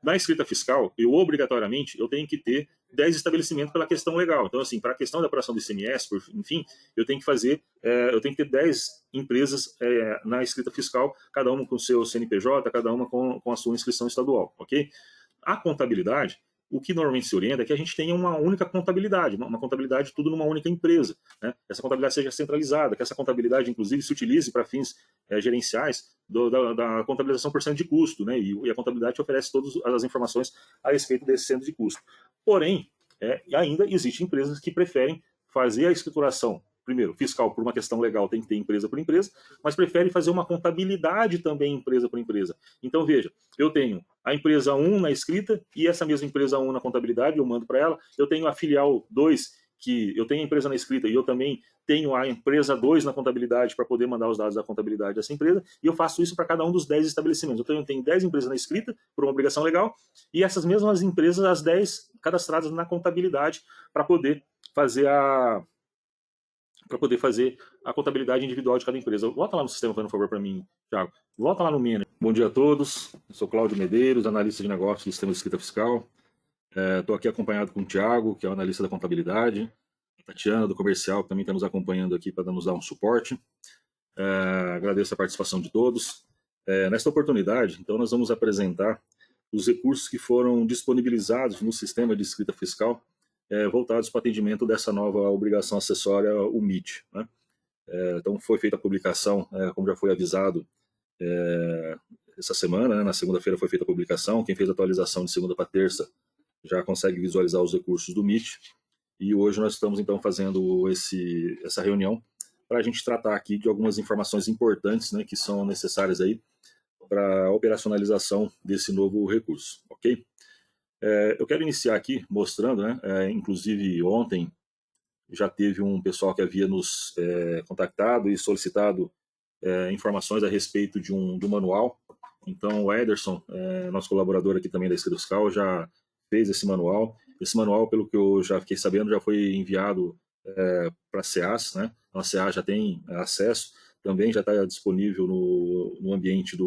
Na escrita fiscal, obrigatoriamente, eu tenho que ter 10 estabelecimentos pela questão legal. Então, assim, para a questão da apuração do ICMS, enfim, eu tenho que ter 10 empresas na escrita fiscal, cada uma com o seu CNPJ, cada uma com a sua inscrição estadual, ok? A contabilidade, o que normalmente se orienta é que a gente tenha uma única contabilidade, uma contabilidade tudo numa única empresa. Né? Essa contabilidade seja centralizada, que essa contabilidade, inclusive, se utilize para fins gerenciais da contabilização por cento de custo, né? E a contabilidade te oferece todas as informações a respeito desse centro de custo. Porém, ainda existem empresas que preferem fazer a escrituração, primeiro, fiscal por uma questão legal, tem que ter empresa por empresa, mas prefere fazer uma contabilidade também empresa por empresa. Então, veja, eu tenho a empresa 1 na escrita e essa mesma empresa 1 na contabilidade, eu mando para ela. Eu tenho a filial 2, que eu tenho a empresa na escrita e eu também tenho a empresa 2 na contabilidade para poder mandar os dados da contabilidade dessa empresa, e eu faço isso para cada um dos 10 estabelecimentos. Então eu tenho 10 empresas na escrita por uma obrigação legal, e essas mesmas empresas, as 10 cadastradas na contabilidade para poder fazer a contabilidade individual de cada empresa. Volta lá no sistema, por favor, para mim, Thiago. Volta lá no Miner. Bom dia a todos. Eu sou Cláudio Medeiros, analista de negócios do sistema de escrita fiscal. Estou aqui acompanhado com o Thiago, que é o analista da contabilidade. A Tatiana, do comercial, que também está nos acompanhando aqui para nos dar um suporte. Agradeço a participação de todos. Nesta oportunidade, então, nós vamos apresentar os recursos que foram disponibilizados no sistema de escrita fiscal voltados para o atendimento dessa nova obrigação acessória, o MIT. Né? Então, foi feita a publicação, como já foi avisado, essa semana, né? Na segunda-feira foi feita a publicação. Quem fez a atualização de segunda para terça já consegue visualizar os recursos do MIT. E hoje nós estamos, então, fazendo essa reunião para a gente tratar aqui de algumas informações importantes, né, que são necessárias aí para a operacionalização desse novo recurso, ok? Eu quero iniciar aqui mostrando, né, inclusive ontem já teve um pessoal que havia nos contactado e solicitado informações a respeito do manual. Então o Ederson, nosso colaborador aqui também da escrita fiscal, já fez esse manual. Esse manual, pelo que eu já fiquei sabendo, já foi enviado para a SEAS, né? Então a SEAS já tem acesso, também já está disponível no ambiente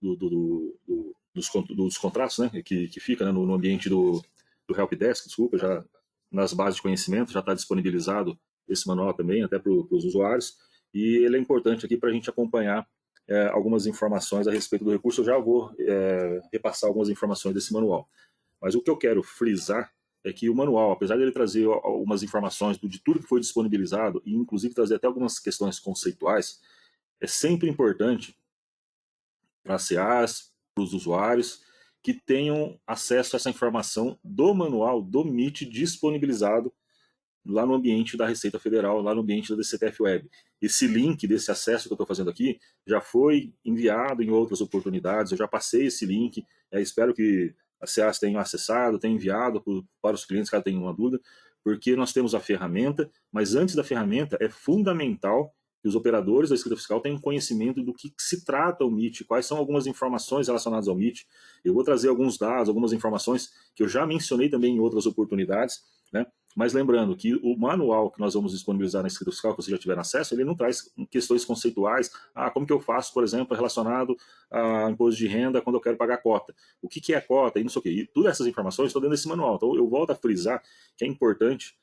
dos contratos, né? Que fica, né, no ambiente do Helpdesk, desculpa, já nas bases de conhecimento já está disponibilizado esse manual também, até para os usuários, e ele é importante aqui para a gente acompanhar algumas informações a respeito do recurso. Eu já vou repassar algumas informações desse manual. Mas o que eu quero frisar é que o manual, apesar de ele trazer algumas informações de tudo que foi disponibilizado, e inclusive trazer até algumas questões conceituais, é sempre importante para as CAs, para os usuários, que tenham acesso a essa informação do manual do MIT disponibilizado lá no ambiente da Receita Federal, lá no ambiente da DCTF Web. Esse link desse acesso que eu estou fazendo aqui já foi enviado em outras oportunidades, eu já passei esse link, espero que a CEAS tenha acessado, tenha enviado para os clientes, caso tenham uma dúvida, porque nós temos a ferramenta, mas antes da ferramenta é fundamental que os operadores da escrita fiscal tenham conhecimento do que se trata o MIT, quais são algumas informações relacionadas ao MIT. Eu vou trazer alguns dados, algumas informações que eu já mencionei também em outras oportunidades, né? Mas lembrando que o manual que nós vamos disponibilizar na escrita fiscal, que você já tiver acesso, ele não traz questões conceituais. Como que eu faço, por exemplo, relacionado a imposto de renda quando eu quero pagar cota? O que é cota e não sei o quê. E todas essas informações estão dentro desse manual. Então eu volto a frisar que é importante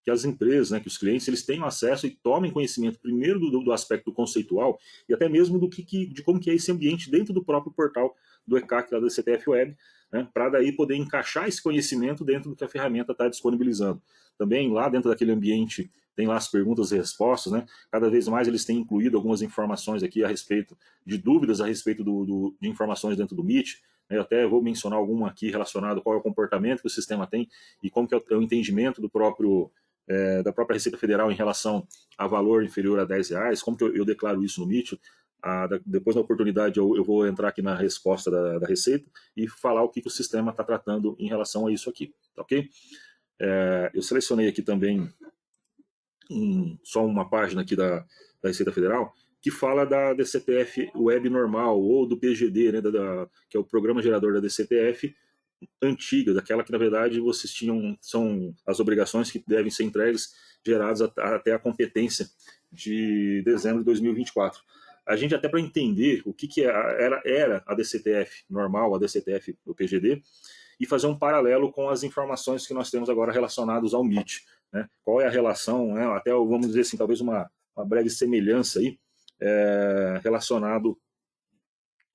que as empresas, né, que os clientes, eles tenham acesso e tomem conhecimento primeiro do aspecto conceitual e até mesmo de como que é esse ambiente dentro do próprio portal do ECAC, da DCTF Web, né, para daí poder encaixar esse conhecimento dentro do que a ferramenta está disponibilizando. Também lá dentro daquele ambiente tem lá as perguntas e respostas, né? Cada vez mais eles têm incluído algumas informações aqui a respeito de dúvidas a respeito de informações dentro do MIT. Eu até vou mencionar alguma aqui relacionado qual é o comportamento que o sistema tem e como que é o entendimento da própria Receita Federal em relação a valor inferior a R$10, como que eu declaro isso no MIT. Depois, na oportunidade, eu vou entrar aqui na resposta da Receita e falar o que o sistema está tratando em relação a isso aqui, tá ok? Eu selecionei aqui também só uma página aqui da Receita Federal que fala da DCTF Web normal ou do PGD, né, que é o programa gerador da DCTF antiga, daquela que na verdade vocês são as obrigações que devem ser entregues, geradas até a competência de dezembro de 2024. A gente até para entender o que era a DCTF normal, a DCTF, o PGD, e fazer um paralelo com as informações que nós temos agora relacionadas ao MIT. Né? Qual é a relação, né? Até vamos dizer assim, talvez uma breve semelhança aí, relacionado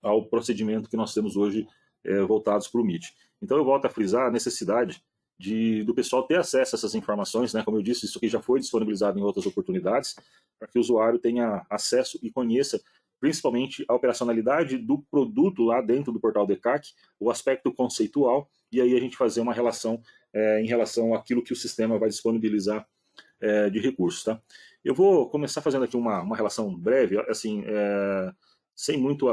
ao procedimento que nós temos hoje voltados para o MIT. Então eu volto a frisar a necessidade do pessoal ter acesso a essas informações, né? Como eu disse, isso aqui já foi disponibilizado em outras oportunidades, para que o usuário tenha acesso e conheça principalmente a operacionalidade do produto lá dentro do portal do ECAC, o aspecto conceitual, e aí a gente fazer uma relação em relação àquilo que o sistema vai disponibilizar de recursos. Tá? Eu vou começar fazendo aqui uma relação breve, assim, sem muito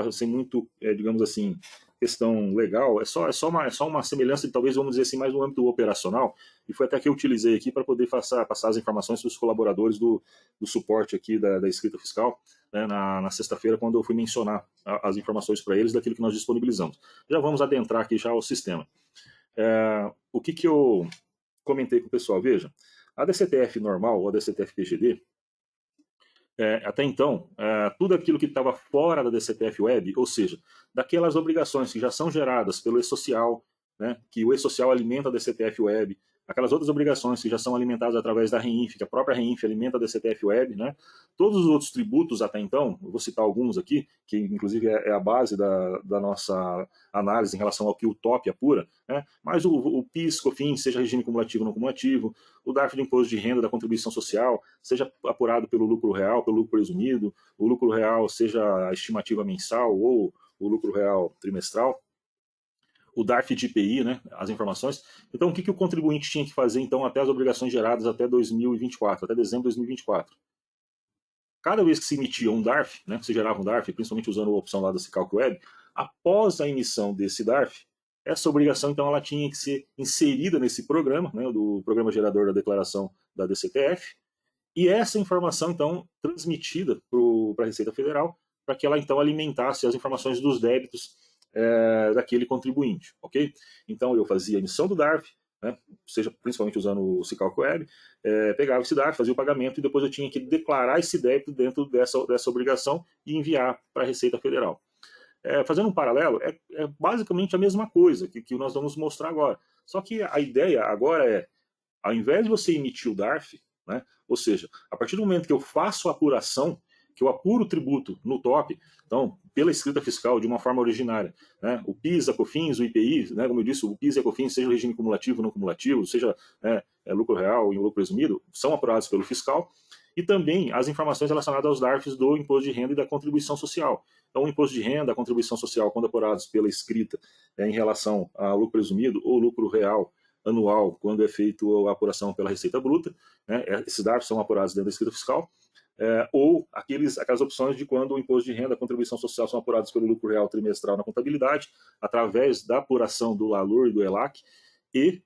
digamos assim, questão legal, é só uma semelhança de, talvez, vamos dizer assim, mais no âmbito operacional, e foi até que eu utilizei aqui para poder passar as informações para os colaboradores do suporte aqui da escrita fiscal, né, na sexta-feira, quando eu fui mencionar as informações para eles daquilo que nós disponibilizamos. Já vamos adentrar aqui já ao sistema. O que eu comentei com o pessoal? Veja, a DCTF normal, ou a DCTF PGD, até então, tudo aquilo que estava fora da DCTF Web, ou seja, daquelas obrigações que já são geradas pelo e-social, né, que o e-social alimenta a DCTF Web, aquelas outras obrigações que já são alimentadas através da REINF, que a própria REINF alimenta a DCTF Web, né, todos os outros tributos até então, eu vou citar alguns aqui, que inclusive é a base da nossa análise em relação ao que o TOP apura, né, mas o PIS, COFINS, seja regime cumulativo ou não cumulativo, o DARF de imposto de renda da contribuição social, seja apurado pelo lucro real, pelo lucro presumido, o lucro real seja a estimativa mensal ou o lucro real trimestral, o DARF de IPI, né, as informações. Então, o que o contribuinte tinha que fazer, então, até as obrigações geradas até 2024, até dezembro de 2024? Cada vez que se emitia um DARF, né, que se gerava um DARF, principalmente usando a opção lá da Cicalc Web, após a emissão desse DARF, essa obrigação, então, ela tinha que ser inserida nesse programa, né, do programa gerador da declaração da DCTF, e essa informação, então, transmitida para a Receita Federal, para que ela, então, alimentasse as informações dos débitos daquele contribuinte, ok? Então, eu fazia a emissão do DARF, né, seja principalmente usando o Cicalc Web, pegava esse DARF, fazia o pagamento e depois eu tinha que declarar esse débito dentro dessa obrigação e enviar para a Receita Federal. Fazendo um paralelo, é basicamente a mesma coisa que nós vamos mostrar agora. Só que a ideia agora ao invés de você emitir o DARF, né, ou seja, a partir do momento que eu faço a apuração, que eu apuro o tributo no TOP, então, pela escrita fiscal de uma forma originária, né, o PIS, a COFINS, o IPI, né, como eu disse, o PIS e a COFINS, seja o regime cumulativo ou não cumulativo, seja lucro real e lucro presumido, são apurados pelo fiscal, e também as informações relacionadas aos DARFs do imposto de renda e da contribuição social. Então, o imposto de renda, a contribuição social, quando apurados pela escrita em relação ao lucro presumido ou lucro real anual, quando é feito a apuração pela Receita Bruta, né, esses dados são apurados dentro da escrita fiscal, ou aquelas opções de quando o imposto de renda e a contribuição social são apurados pelo lucro real trimestral na contabilidade, através da apuração do LALUR e do ELAC, e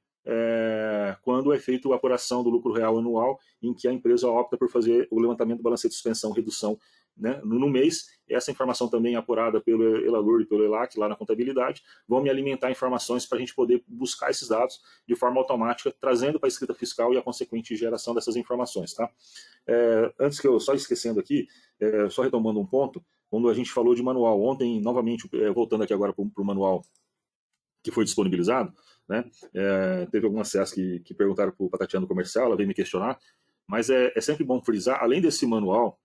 quando é feita a apuração do lucro real anual, em que a empresa opta por fazer o levantamento do balancete de suspensão, redução, né, no mês. Essa informação também é apurada pelo ELALUR e pelo ELAC lá na contabilidade, vão me alimentar informações para a gente poder buscar esses dados de forma automática, trazendo para a escrita fiscal e a consequente geração dessas informações. Tá? Antes que eu, só esquecendo aqui, só retomando um ponto, quando a gente falou de manual, ontem, novamente, voltando aqui agora para o manual que foi disponibilizado, né, teve algumas CEAs que perguntaram para a Tatiana do Comercial, ela veio me questionar, mas é sempre bom frisar, além desse manual,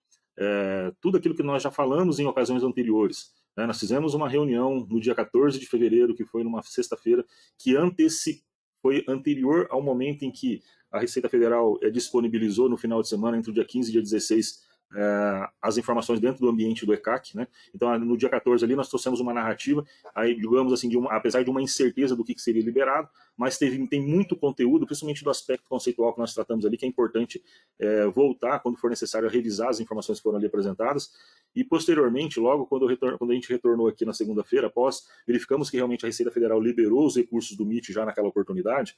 tudo aquilo que nós já falamos em ocasiões anteriores. Né? Nós fizemos uma reunião no dia 14 de fevereiro, que foi numa sexta-feira, que foi anterior ao momento em que a Receita Federal disponibilizou no final de semana, entre o dia 15 e dia 16, as informações dentro do ambiente do ECAC, né? Então, no dia 14 ali, nós trouxemos uma narrativa, aí, digamos assim, apesar de uma incerteza do que seria liberado, mas tem muito conteúdo, principalmente do aspecto conceitual que nós tratamos ali, que é importante voltar, quando for necessário, a revisar as informações que foram ali apresentadas, e posteriormente, logo quando a gente retornou aqui na segunda-feira, após verificamos que realmente a Receita Federal liberou os recursos do MIT já naquela oportunidade,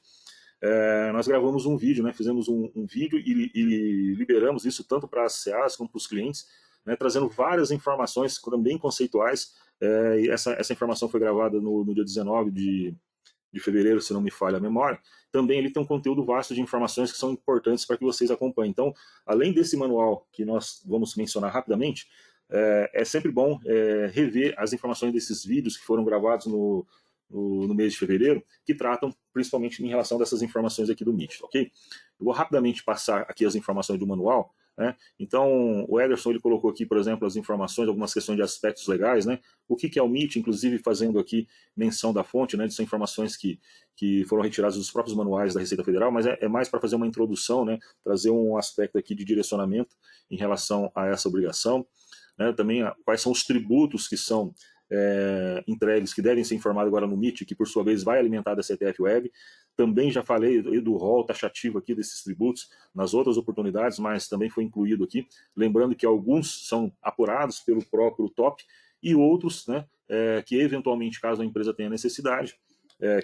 nós gravamos um vídeo, né, fizemos um vídeo e liberamos isso tanto para as CAs como para os clientes, né, trazendo várias informações também conceituais. E essa informação foi gravada no dia 19 de fevereiro, se não me falha a memória. Também ele tem um conteúdo vasto de informações que são importantes para que vocês acompanhem. Então, além desse manual que nós vamos mencionar rapidamente, é sempre bom rever as informações desses vídeos que foram gravados no mês de fevereiro, que tratam principalmente em relação dessas informações aqui do MIT, ok? Eu vou rapidamente passar aqui as informações do manual, né? Então, o Ederson ele colocou aqui, por exemplo, as informações, algumas questões de aspectos legais, né? O que é o MIT, inclusive fazendo aqui menção da fonte, né? São informações que foram retiradas dos próprios manuais da Receita Federal, mas é mais para fazer uma introdução, né? Trazer um aspecto aqui de direcionamento em relação a essa obrigação, né? Também quais são os tributos que são entregues, que devem ser informados agora no MIT, que por sua vez vai alimentar da CTF Web. Também já falei do rol taxativo aqui desses tributos nas outras oportunidades, mas também foi incluído aqui. Lembrando que alguns são apurados pelo próprio TOP e outros, né, que eventualmente, caso a empresa tenha necessidade,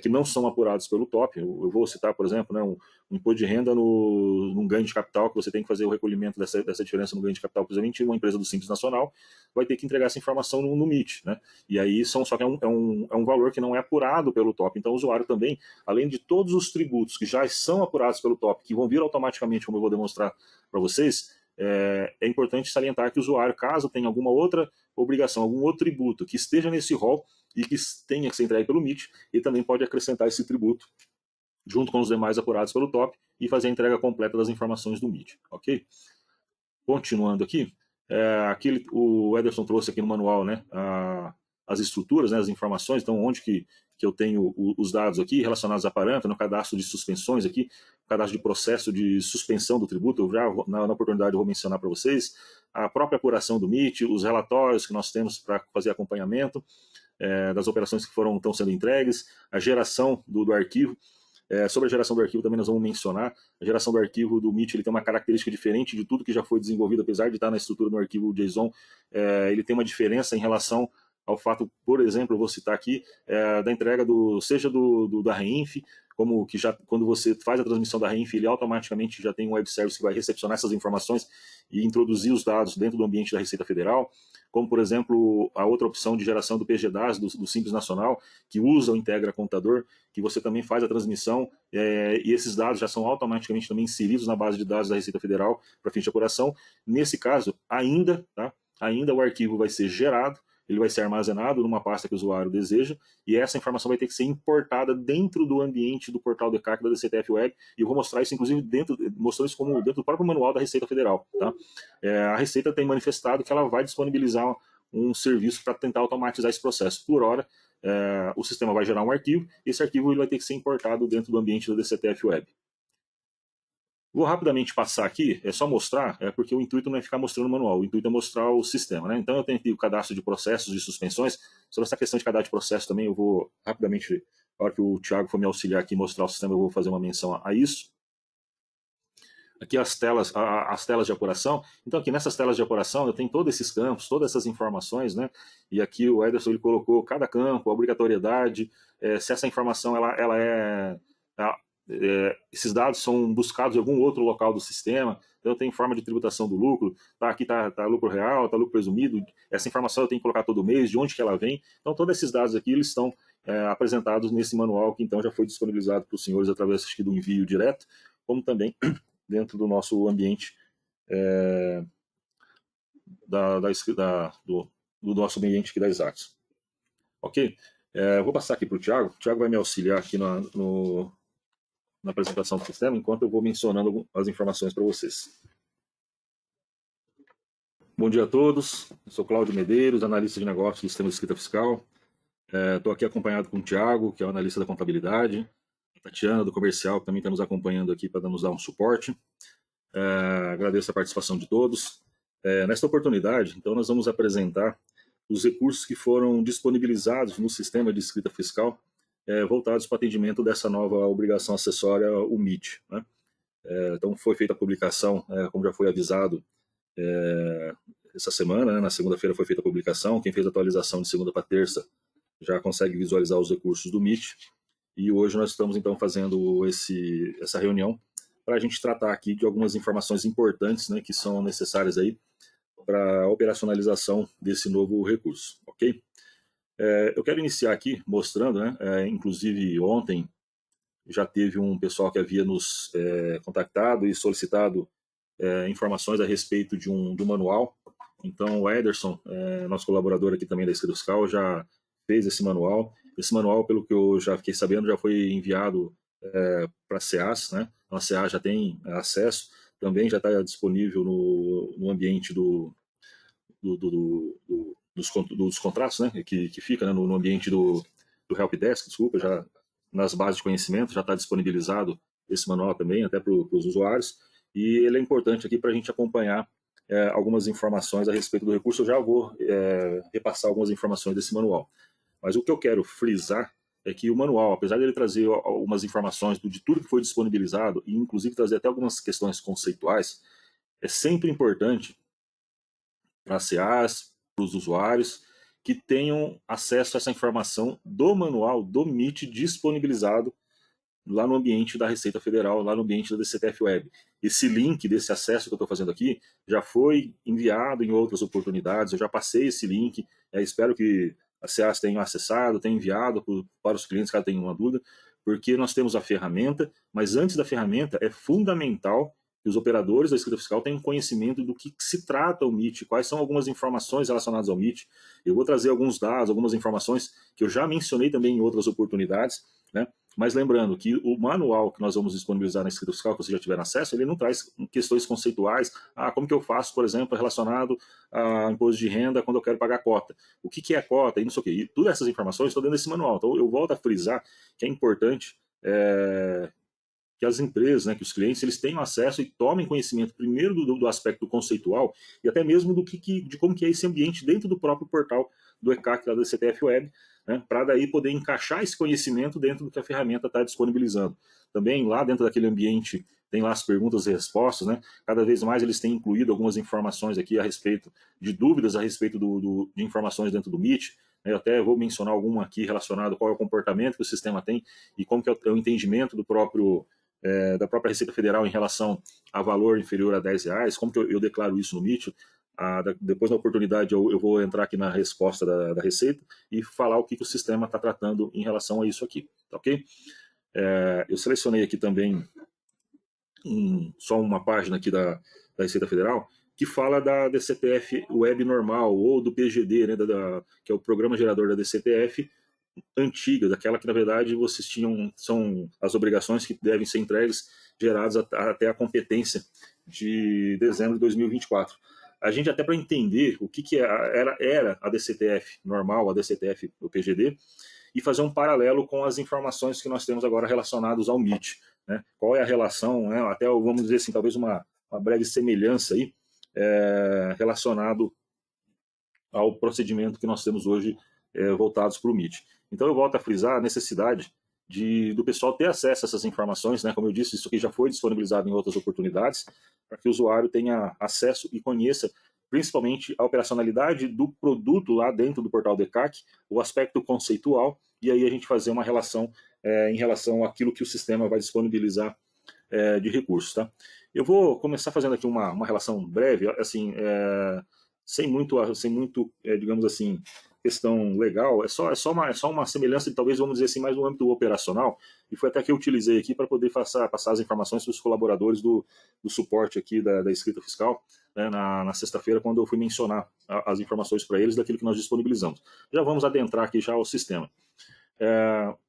que não são apurados pelo top. Eu vou citar, por exemplo, né, um imposto de renda num ganho de capital, que você tem que fazer o recolhimento dessa diferença no ganho de capital, precisamente uma empresa do Simples Nacional vai ter que entregar essa informação no MIT, né? E aí só que é um valor que não é apurado pelo top. Então o usuário também, além de todos os tributos que já são apurados pelo top, que vão vir automaticamente, como eu vou demonstrar para vocês, é importante salientar que o usuário, caso tenha alguma outra obrigação, algum outro tributo que esteja nesse rol e que tenha que ser entregue pelo MIT, ele também pode acrescentar esse tributo junto com os demais apurados pelo top e fazer a entrega completa das informações do MIT, ok? Continuando aqui, o Ederson trouxe aqui no manual, né, as estruturas, né, as informações, então onde que eu tenho os dados aqui relacionados a parâmetro, no cadastro de suspensões aqui, cadastro de processo de suspensão do tributo, eu já na oportunidade eu vou mencionar para vocês, a própria apuração do MIT, os relatórios que nós temos para fazer acompanhamento das operações que estão sendo entregues, a geração do arquivo. Sobre a geração do arquivo também nós vamos mencionar. A geração do arquivo do MIT ele tem uma característica diferente de tudo que já foi desenvolvido, apesar de estar na estrutura do arquivo JSON, ele tem uma diferença em relação ao fato, por exemplo, eu vou citar aqui, da entrega seja da Reinf, como que já quando você faz a transmissão da Reinf, ele automaticamente já tem um web service que vai recepcionar essas informações e introduzir os dados dentro do ambiente da Receita Federal, como por exemplo a outra opção de geração do PGDAS do Simples Nacional, que usa ou integra computador, que você também faz a transmissão e esses dados já são automaticamente também inseridos na base de dados da Receita Federal para fim de apuração. Nesse caso, ainda o arquivo vai ser gerado, ele vai ser armazenado numa pasta que o usuário deseja, e essa informação vai ter que ser importada dentro do ambiente do portal de CAC da DCTF Web, e eu vou mostrar isso, inclusive, mostrando isso como dentro do próprio manual da Receita Federal. Tá? A Receita tem manifestado que ela vai disponibilizar um serviço para tentar automatizar esse processo. Por hora, o sistema vai gerar um arquivo, e esse arquivo ele vai ter que ser importado dentro do ambiente da DCTF Web. Vou rapidamente passar aqui, é só mostrar, porque o intuito não é ficar mostrando o manual, o intuito é mostrar o sistema, né? Então eu tenho aqui o cadastro de processos e suspensões. Sobre essa questão de cadastro de processo também, eu vou rapidamente, na hora que o Thiago for me auxiliar aqui e mostrar o sistema, eu vou fazer uma menção a isso. Aqui as telas de apuração. Então aqui nessas telas de apuração eu tenho todos esses campos, todas essas informações, né? E aqui o Ederson ele colocou cada campo, a obrigatoriedade, se essa informação esses dados são buscados em algum outro local do sistema. Então eu tenho forma de tributação do lucro, aqui está lucro real, está lucro presumido, essa informação eu tenho que colocar todo mês, de onde que ela vem. Então todos esses dados aqui eles estão apresentados nesse manual que então já foi disponibilizado para os senhores através do envio direto, como também dentro do nosso ambiente do nosso ambiente aqui da Exatos. Ok? Vou passar aqui para o Thiago. O Thiago vai me auxiliar aqui na apresentação do sistema, enquanto eu vou mencionando as informações para vocês. Bom dia a todos, eu sou Cláudio Medeiros, analista de negócios do sistema de escrita fiscal. Estou aqui acompanhado com o Thiago, que é o analista da contabilidade, a Tatiana, do comercial, que também está nos acompanhando aqui para nos dar um suporte. Agradeço a participação de todos. Nesta oportunidade, então, nós vamos apresentar os recursos que foram disponibilizados no sistema de escrita fiscal voltados para o atendimento dessa nova obrigação acessória, o MIT. Né? Então, foi feita a publicação, como já foi avisado, essa semana, né? Na segunda-feira foi feita a publicação. Quem fez a atualização de segunda para terça já consegue visualizar os recursos do MIT. E hoje nós estamos, então, fazendo essa reunião para a gente tratar aqui de algumas informações importantes, né, que são necessárias aí para a operacionalização desse novo recurso, ok? Eu quero iniciar aqui mostrando, né, inclusive ontem já teve um pessoal que havia nos contactado e solicitado informações a respeito do manual. Então o Ederson, nosso colaborador aqui também da Escrita Fiscal, já fez esse manual. Esse manual, pelo que eu já fiquei sabendo, já foi enviado para a SEAS, né? Então a SEAS já tem acesso, também já está disponível no ambiente dos contratos, né, que fica, né, no ambiente do Helpdesk, desculpa, já nas bases de conhecimento já está disponibilizado esse manual também, até para os usuários, e ele é importante aqui para a gente acompanhar algumas informações a respeito do recurso. Eu já vou repassar algumas informações desse manual. Mas o que eu quero frisar é que o manual, apesar de ele trazer algumas informações de tudo que foi disponibilizado, e inclusive trazer até algumas questões conceituais, é sempre importante para a SEAS, para os usuários, que tenham acesso a essa informação do manual do MIT disponibilizado lá no ambiente da Receita Federal, lá no ambiente da DCTF Web. Esse link desse acesso que eu estou fazendo aqui já foi enviado em outras oportunidades, eu já passei esse link, espero que a SEAS tenha acessado, tenha enviado para os clientes caso tenham uma dúvida, porque nós temos a ferramenta, mas antes da ferramenta é fundamental que os operadores da escrita fiscal tenham conhecimento do que se trata o MIT, quais são algumas informações relacionadas ao MIT. Eu vou trazer alguns dados, algumas informações que eu já mencionei também em outras oportunidades, né? Mas lembrando que o manual que nós vamos disponibilizar na escrita fiscal, que você já tiver acesso, ele não traz questões conceituais, como que eu faço, por exemplo, relacionado a imposto de renda quando eu quero pagar cota. O que é cota e não sei o quê. E todas essas informações estão dentro desse manual. Então eu volto a frisar que é importante que as empresas, né, que os clientes, eles tenham acesso e tomem conhecimento primeiro do aspecto conceitual e até mesmo de como que é esse ambiente dentro do próprio portal do ECAC, da DCTF Web, né, para daí poder encaixar esse conhecimento dentro do que a ferramenta está disponibilizando. Também lá dentro daquele ambiente tem lá as perguntas e respostas, né? Cada vez mais eles têm incluído algumas informações aqui a respeito de dúvidas a respeito de informações dentro do MIT. Eu até vou mencionar alguma aqui relacionado qual é o comportamento que o sistema tem e como que é o entendimento da própria Receita Federal em relação a valor inferior a R$10, como que eu declaro isso no MIT. Depois, na oportunidade, eu vou entrar aqui na resposta da Receita e falar o que o sistema está tratando em relação a isso aqui, tá ok? Eu selecionei aqui também só uma página aqui da Receita Federal que fala da DCTF Web normal ou do PGD, né, que é o Programa Gerador da DCTF antiga, daquela que na verdade vocês são as obrigações que devem ser entregues, geradas até a competência de dezembro de 2024. A gente até para entender o que era a DCTF normal, a DCTF, o PGD, e fazer um paralelo com as informações que nós temos agora relacionadas ao MIT. Né? Qual é a relação, né? Até vamos dizer assim, talvez uma breve semelhança aí, relacionado ao procedimento que nós temos hoje voltados para o MIT. Então eu volto a frisar a necessidade do pessoal ter acesso a essas informações, né? Como eu disse, isso aqui já foi disponibilizado em outras oportunidades, para que o usuário tenha acesso e conheça principalmente a operacionalidade do produto lá dentro do portal DECAC, o aspecto conceitual, e aí a gente fazer uma relação em relação àquilo que o sistema vai disponibilizar de recursos. Tá? Eu vou começar fazendo aqui uma relação breve, assim, sem muito, digamos assim, questão legal, é só uma semelhança de, talvez, vamos dizer assim, mais no âmbito operacional, e foi até que eu utilizei aqui para poder passar as informações para os colaboradores do suporte aqui da escrita fiscal, né, na sexta-feira, quando eu fui mencionar as informações para eles daquilo que nós disponibilizamos. Já vamos adentrar aqui já ao sistema.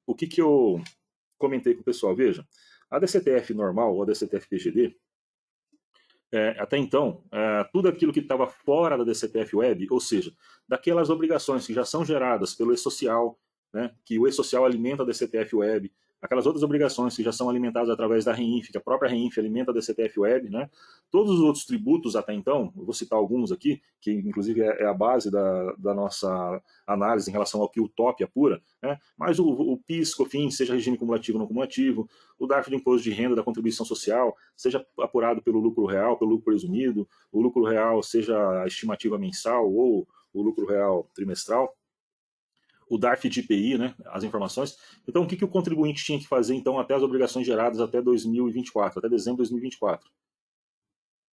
O que eu comentei com o pessoal? Veja, a DCTF normal, ou a DCTF PGD, até então, tudo aquilo que estava fora da DCTF Web, ou seja, daquelas obrigações que já são geradas pelo e-social, né, que o e-social alimenta a DCTF Web, aquelas outras obrigações que já são alimentadas através da REINF, que a própria REINF alimenta a DCTF Web, né, todos os outros tributos até então, eu vou citar alguns aqui, que inclusive é a base da nossa análise em relação ao que o TOP apura, né, mas o PIS, COFINS, seja regime cumulativo ou não cumulativo, o DARF do imposto de renda da contribuição social, seja apurado pelo lucro real, pelo lucro presumido, o lucro real seja a estimativa mensal ou o lucro real trimestral, o DARF de IPI, né, as informações. Então, o que o contribuinte tinha que fazer, então, até as obrigações geradas até 2024, até dezembro de 2024?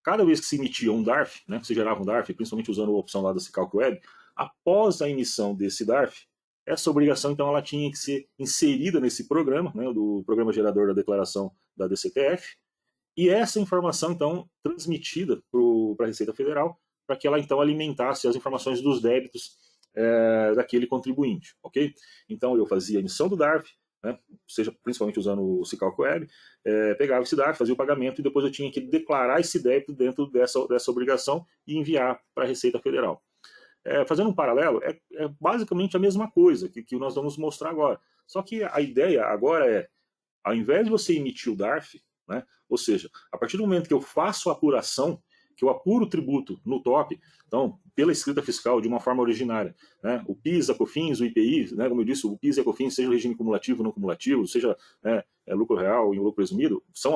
Cada vez que se emitia um DARF, né, se gerava um DARF, principalmente usando a opção lá da Cicalc Web, após a emissão desse DARF, essa obrigação, então, ela tinha que ser inserida nesse programa, né, do Programa Gerador da Declaração da DCTF, e essa informação, então, transmitida para a Receita Federal, para que ela, então, alimentasse as informações dos débitos daquele contribuinte, ok? Então, eu fazia a emissão do DARF, né, seja principalmente usando o Cicalc Web, pegava esse DARF, fazia o pagamento e depois eu tinha que declarar esse débito dentro dessa obrigação e enviar para a Receita Federal. Fazendo um paralelo, é basicamente a mesma coisa que nós vamos mostrar agora. Só que a ideia agora ao invés de você emitir o DARF, né, ou seja, a partir do momento que eu faço a apuração, que eu apuro o tributo no TOP, então, pela escrita fiscal, de uma forma originária, né, o PIS, a COFINS, o IPI, né, como eu disse, o PIS e a COFINS, seja o regime cumulativo ou não cumulativo, seja lucro real e lucro presumido, são